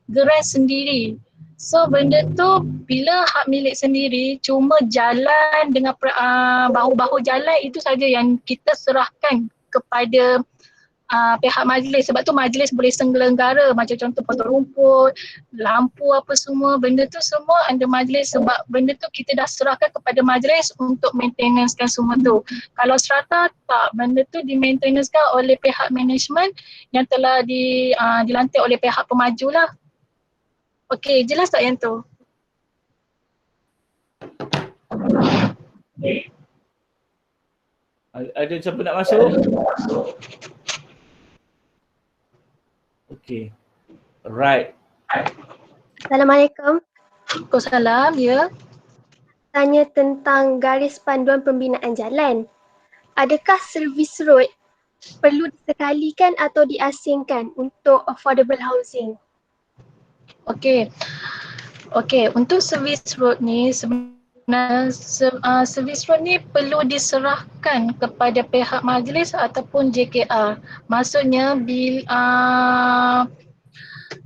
gerai sendiri. So benda tu bila hak milik sendiri, cuma jalan dengan bahu-bahu jalan itu saja yang kita serahkan kepada pihak majlis. Sebab tu majlis boleh selenggara macam contoh potong rumput, lampu apa semua, benda tu semua under majlis sebab benda tu kita dah serahkan kepada majlis untuk maintenancekan semua tu. Kalau strata tak, benda tu di maintenancekan oleh pihak management yang telah dilantik oleh pihak pemaju lah. Okey, jelas tak yang tu? Ada siapa nak masuk? Okay. Right. Assalamualaikum. Waalaikumsalam, ya. Tanya tentang garis panduan pembinaan jalan. Adakah servis road perlu disekalikan atau diasingkan untuk affordable housing? Okey. Untuk servis road ni sebenarnya servis road ni perlu diserahkan kepada pihak majlis ataupun JKR. Maksudnya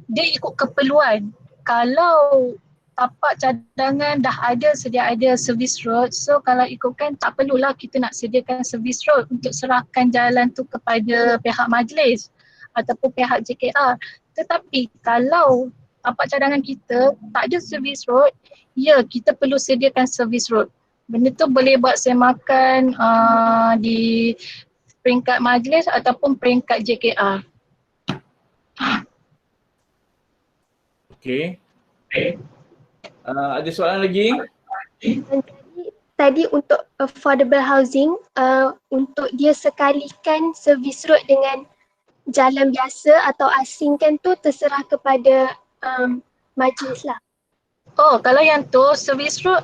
dia ikut keperluan. Kalau tapak cadangan dah ada, sedia ada servis road, so kalau ikutkan tak perlulah kita nak sediakan servis road untuk serahkan jalan tu kepada pihak majlis ataupun pihak JKR. Tetapi kalau tapak cadangan kita tak ada servis road, ya kita perlu sediakan servis road. Benda tu boleh buat semakan di peringkat majlis ataupun peringkat JKR. Okay. Ada soalan lagi? Tadi untuk affordable housing, untuk dia sekalikan servis road dengan jalan biasa atau asingkan tu terserah kepada majlis lah. Oh, kalau yang tu servis road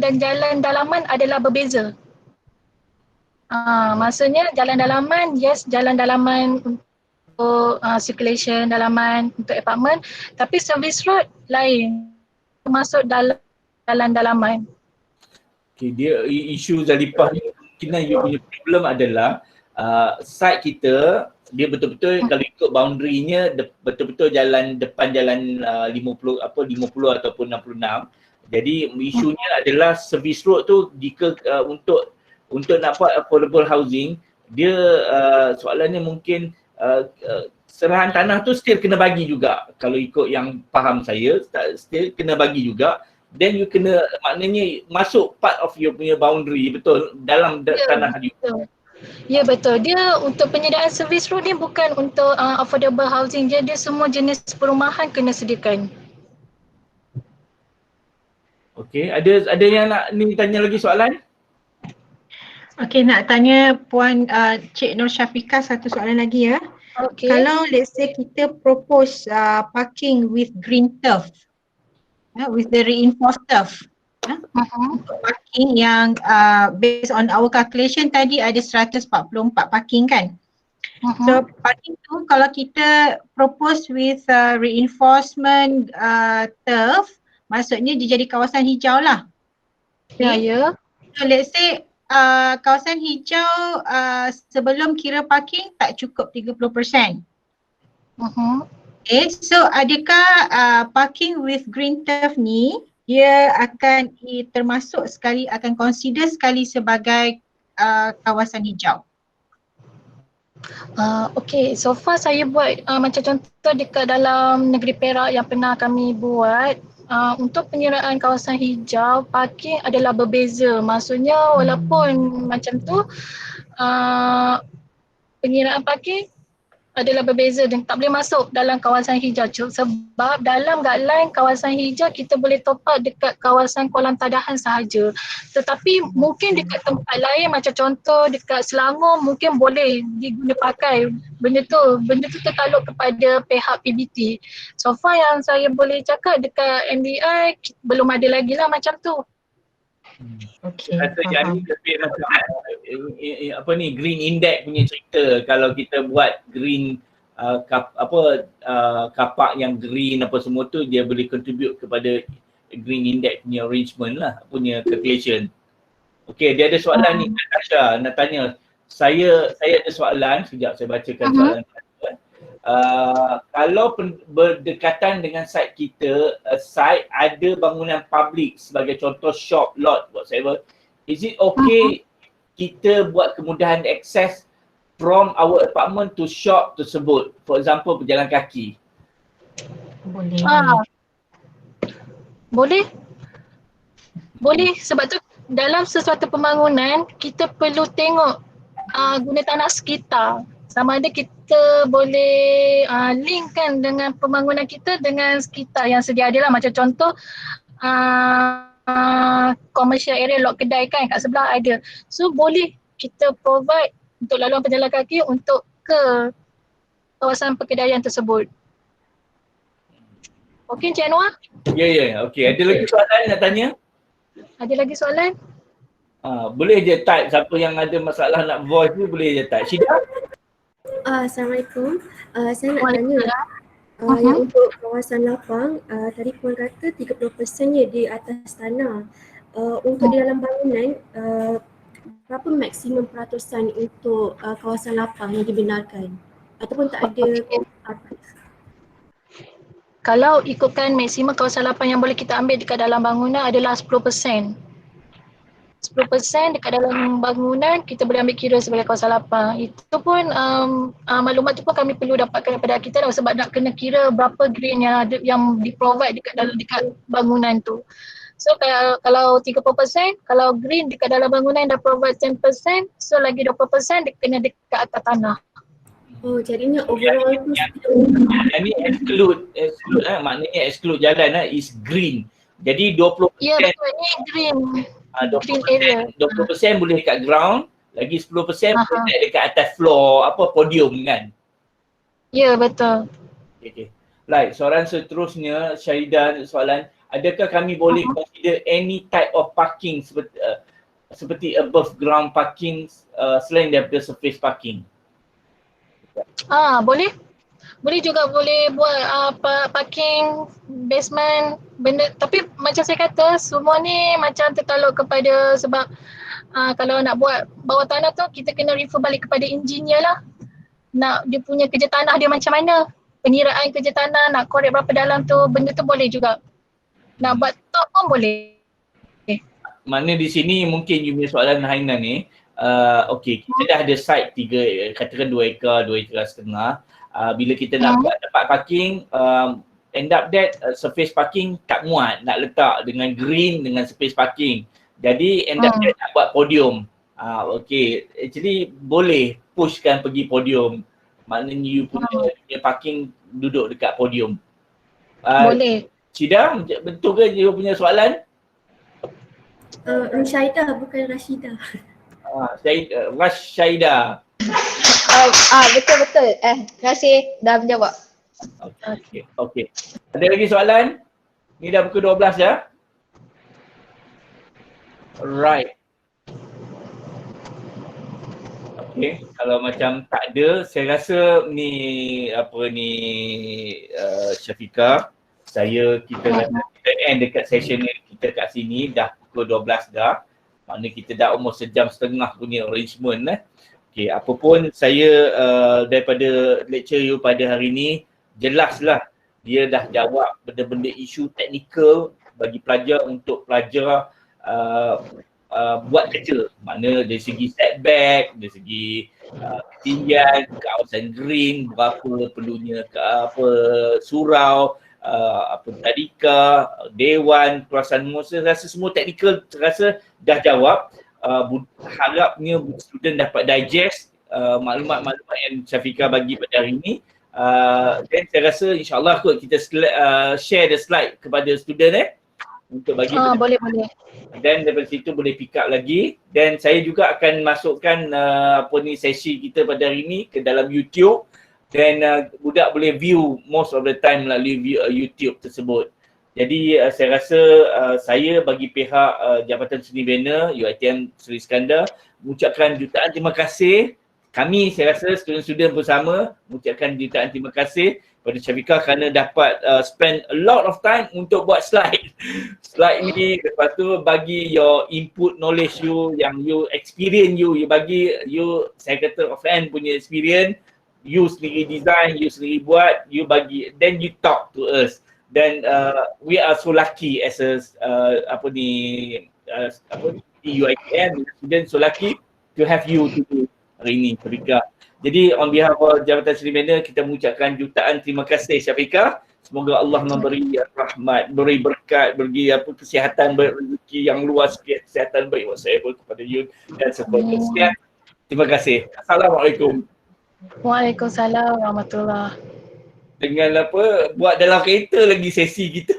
dan jalan dalaman adalah berbeza. Maksudnya jalan dalaman, yes, jalan dalaman untuk circulation dalaman untuk apartment, tapi servis road lain, masuk dalam jalan dalaman. Okay, dia isu Zalipah ni kemungkinan you punya problem adalah site kita dia betul-betul kalau ikut boundary-nya betul-betul jalan depan jalan 50 ataupun 66. Jadi isunya adalah service road tu jika untuk nak buat affordable housing, dia soalannya mungkin serahan tanah tu still kena bagi juga. Kalau ikut yang faham saya, still kena bagi juga. Then you kena, maknanya masuk part of your punya boundary, betul, dalam tanah you. Ya betul, dia untuk penyediaan servis road ni bukan untuk affordable housing, dia semua jenis perumahan kena sediakan. Okey, ada yang nak ni tanya lagi soalan? Okey, nak tanya Puan Cik Nur Syafiqah satu soalan lagi ya. Okay. Kalau let's say kita propose parking with green turf, with the reinforced turf, parking yang based on our calculation tadi ada 144 parking kan. So parking tu kalau kita propose with reinforcement turf, maksudnya dia jadi kawasan hijau lah. Ya. So let's say kawasan hijau sebelum kira parking tak cukup 30%. Okay, so adakah parking with green turf ni dia akan termasuk sekali, akan consider sekali sebagai kawasan hijau? Okay, so far saya buat macam contoh dekat dalam negeri Perak yang pernah kami buat, untuk penyeraan kawasan hijau, parking adalah berbeza. Maksudnya walaupun macam tu, penyeraan parking adalah berbeza dan tak boleh masuk dalam kawasan hijau sebab dalam guideline kawasan hijau kita boleh top up dekat kawasan kolam tadahan sahaja. Tetapi mungkin dekat tempat lain macam contoh dekat Selangor mungkin boleh diguna pakai. Benda tu tertakluk kepada pihak PBT. So far yang saya boleh cakap dekat MDI belum ada lagi lah macam tu. Okay. Rasa yang ni lebih macam green index punya cerita. Kalau kita buat green kapak yang green apa semua tu, dia boleh contribute kepada green index punya arrangement lah, punya calculation. Okay, dia ada soalan ni Natasha nak tanya. Saya ada soalan, sekejap saya bacakan soalan. Kalau berdekatan dengan site kita, site ada bangunan public sebagai contoh shop, lot, whatever, is it okay kita buat kemudahan akses from our apartment to shop tersebut. For example, berjalan kaki. Boleh. Boleh. Boleh, sebab tu dalam sesuatu pembangunan kita perlu tengok guna tanah sekitar. Sama ada kita boleh linkkan dengan pembangunan kita dengan sekitar yang sedia ada lah. Macam contoh commercial area lot kedai kan kat sebelah ada. So boleh kita provide untuk laluan pejalan kaki untuk ke kawasan perkedaian tersebut. Okey Encik Anwar? Ya. Okey. Ada lagi soalan nak tanya? Ada lagi soalan? Boleh je type, siapa yang ada masalah nak voice ni boleh je type. Syida? Assalamualaikum. Saya nak tanya yang untuk kawasan lapang, tadi Puan kata 30%-nya di atas tanah. Untuk di dalam bangunan, berapa maksimum peratusan untuk kawasan lapang yang dibenarkan? Ataupun tak ada atas? Kalau ikutkan maksimum kawasan lapang yang boleh kita ambil dekat dalam bangunan adalah 10%. 10% dekat dalam bangunan kita boleh ambil kira sebagai kawasan lapang. Itu pun maklumat tu pun kami perlu dapatkan daripada kita sebab nak kena kira berapa green yang ada yang di-provide dekat bangunan tu. So kalau 30%, kalau green dekat dalam bangunan dah provide 10%, so lagi 20% dia kena dekat atas tanah. Oh, jadinya overall tu Yang ni exclude maknanya exclude jalan is green. Jadi 20%. Ya betul, ni green. 20% boleh dekat ground, lagi 10% boleh dekat atas floor podium kan. Ya betul. Okay. Right, soalan seterusnya Syahida soalan, adakah kami boleh consider any type of parking seperti above ground parking selain daripada surface parking? Boleh. Boleh juga boleh buat parking basement benda, tapi macam saya kata semua ni macam tertaluk kepada sebab kalau nak buat bawah tanah tu kita kena refer balik kepada engineer lah. Nak dia punya kerja tanah dia macam mana, pengiraan kerja tanah, nak korek berapa dalam tu, benda tu boleh juga. Nak buat top pun boleh. Maknanya di sini mungkin you punya soalan Hainan ni, okey, kita dah ada site 3, katakan 2 ekar, 2 ekar setengah. Bila kita nak buat tempat parking, end up that surface parking tak muat nak letak dengan green dengan space parking. Jadi end up that nak buat podium. Okey, actually boleh pushkan pergi podium. Maknanya you punya parking duduk dekat podium. Boleh. Syida, betul ke you punya soalan? Rushaida bukan Rashida. Syahida. Betul. Terima kasih dah menjawab. Okey. Ada lagi soalan? Ni dah pukul 12 ya? Alright. Okey, kalau macam tak ada, saya rasa ni Syafiqah, kita end dekat session kita kat sini dah pukul 12 dah. Maknanya kita dah almost sejam setengah punya arrangement . Okey, apa pun saya daripada lecture you pada hari ni, jelaslah dia dah jawab benda-benda isu teknikal bagi pelajar untuk pelajar buat kerja. Makna dari segi setback, dari segi ketinggian, kawasan green, berapa perlunya surau, tadika, dewan, keluasan muasa, rasa semua teknikal terasa dah jawab. Harapnya student dapat digest maklumat-maklumat yang Syafiqah bagi pada hari ini. Dan saya rasa insyaAllah kot kita share the slide kepada student untuk bagi boleh. Dan daripada situ boleh pick up lagi. Dan saya juga akan masukkan sesi kita pada hari ini ke dalam YouTube. Dan budak boleh view most of the time melalui YouTube tersebut. Jadi saya rasa saya bagi pihak Jabatan Seni Bina UiTM Seri Iskandar mengucapkan jutaan terima kasih. Kami saya rasa student-student bersama mengucapkan jutaan terima kasih kepada Syafiqah kerana dapat spend a lot of time untuk buat slide. Slide ni lepas tu bagi your input knowledge you yang you experience you bagi you, saya kata offhand punya experience, you sendiri design, you sendiri buat, you bagi, then you talk to us. Dan we are so lucky as a UiTM student, so lucky to have you to hari ini, Syafiqah. Jadi on behalf of Jabatan Sri Bina, kita mengucapkan jutaan terima kasih Syafiqah. Semoga Allah memberi rahmat, beri berkat, beri kesihatan, rezeki yang luas, kesihatan baik whatsoever kepada you dan seterusnya. Terima kasih. Assalamualaikum. Waalaikumsalam warahmatullahi. Dengan buat dalam kereta lagi sesi kita.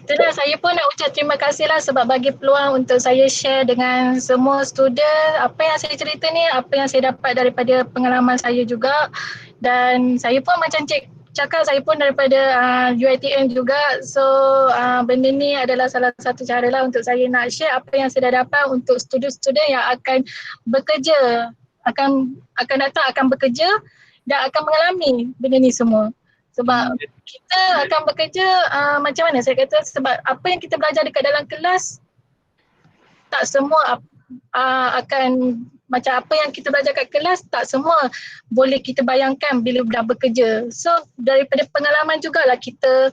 Itulah, saya pun nak ucap terima kasih lah sebab bagi peluang untuk saya share dengan semua student apa yang saya cerita ni, apa yang saya dapat daripada pengalaman saya juga. Dan saya pun macam cakap, saya pun daripada UiTM juga. So benda ni adalah salah satu cara lah untuk saya nak share apa yang saya dah dapat untuk student-student yang akan bekerja, akan datang akan bekerja dan akan mengalami benda ni semua. Sebab kita akan bekerja macam mana saya kata, sebab apa yang kita belajar dekat dalam kelas tak semua akan macam apa yang kita belajar kat kelas, tak semua boleh kita bayangkan bila dah bekerja. So daripada pengalaman jugalah kita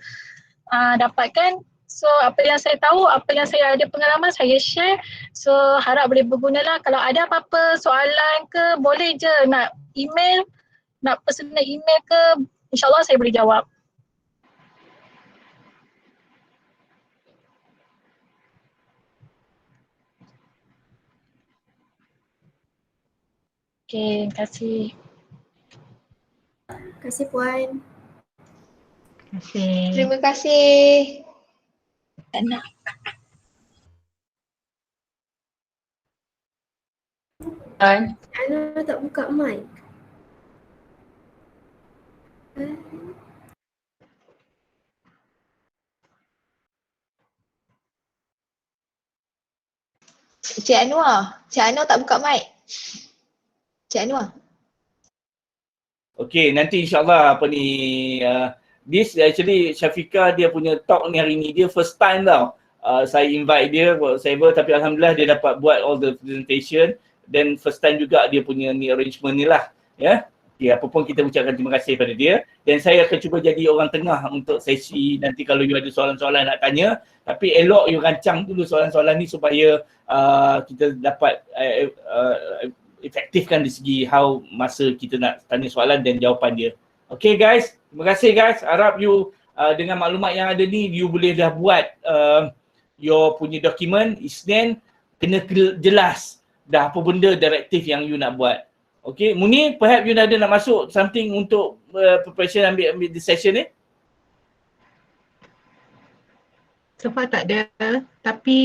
dapatkan. So apa yang saya tahu, apa yang saya ada pengalaman, saya share. So harap boleh bergunalah. Kalau ada apa-apa soalan ke, boleh je nak email, nak personal email ke, InsyaAllah saya boleh jawab. Okay, terima kasih. Terima kasih Puan. Terima kasih. Terima kasih. Ana. Ana tak buka mic. Cik Anwar tak buka mic. Cik Anwar. Okay, nanti insyaAllah this actually Syafiqah dia punya talk ni hari ni, dia first time tau. Saya invite dia whatever, tapi Alhamdulillah dia dapat buat all the presentation, dan first time juga dia punya ni arrangement ni lah. Ya. Okay, apa pun kita ucapkan terima kasih pada dia, dan saya akan cuba jadi orang tengah untuk sesi nanti kalau you ada soalan-soalan nak tanya, tapi elok you rancang dulu soalan-soalan ni supaya kita dapat efektifkan di segi how masa kita nak tanya soalan dan jawapan dia. Okay guys, terima kasih guys. Harap you dengan maklumat yang ada ni, you boleh dah buat your punya dokumen Isnin, kena jelas dah apa benda direktif yang you nak buat. Okay, Muni, perhaps you ada nak masuk something untuk preparation ambil the session ni? So far tak ada, tapi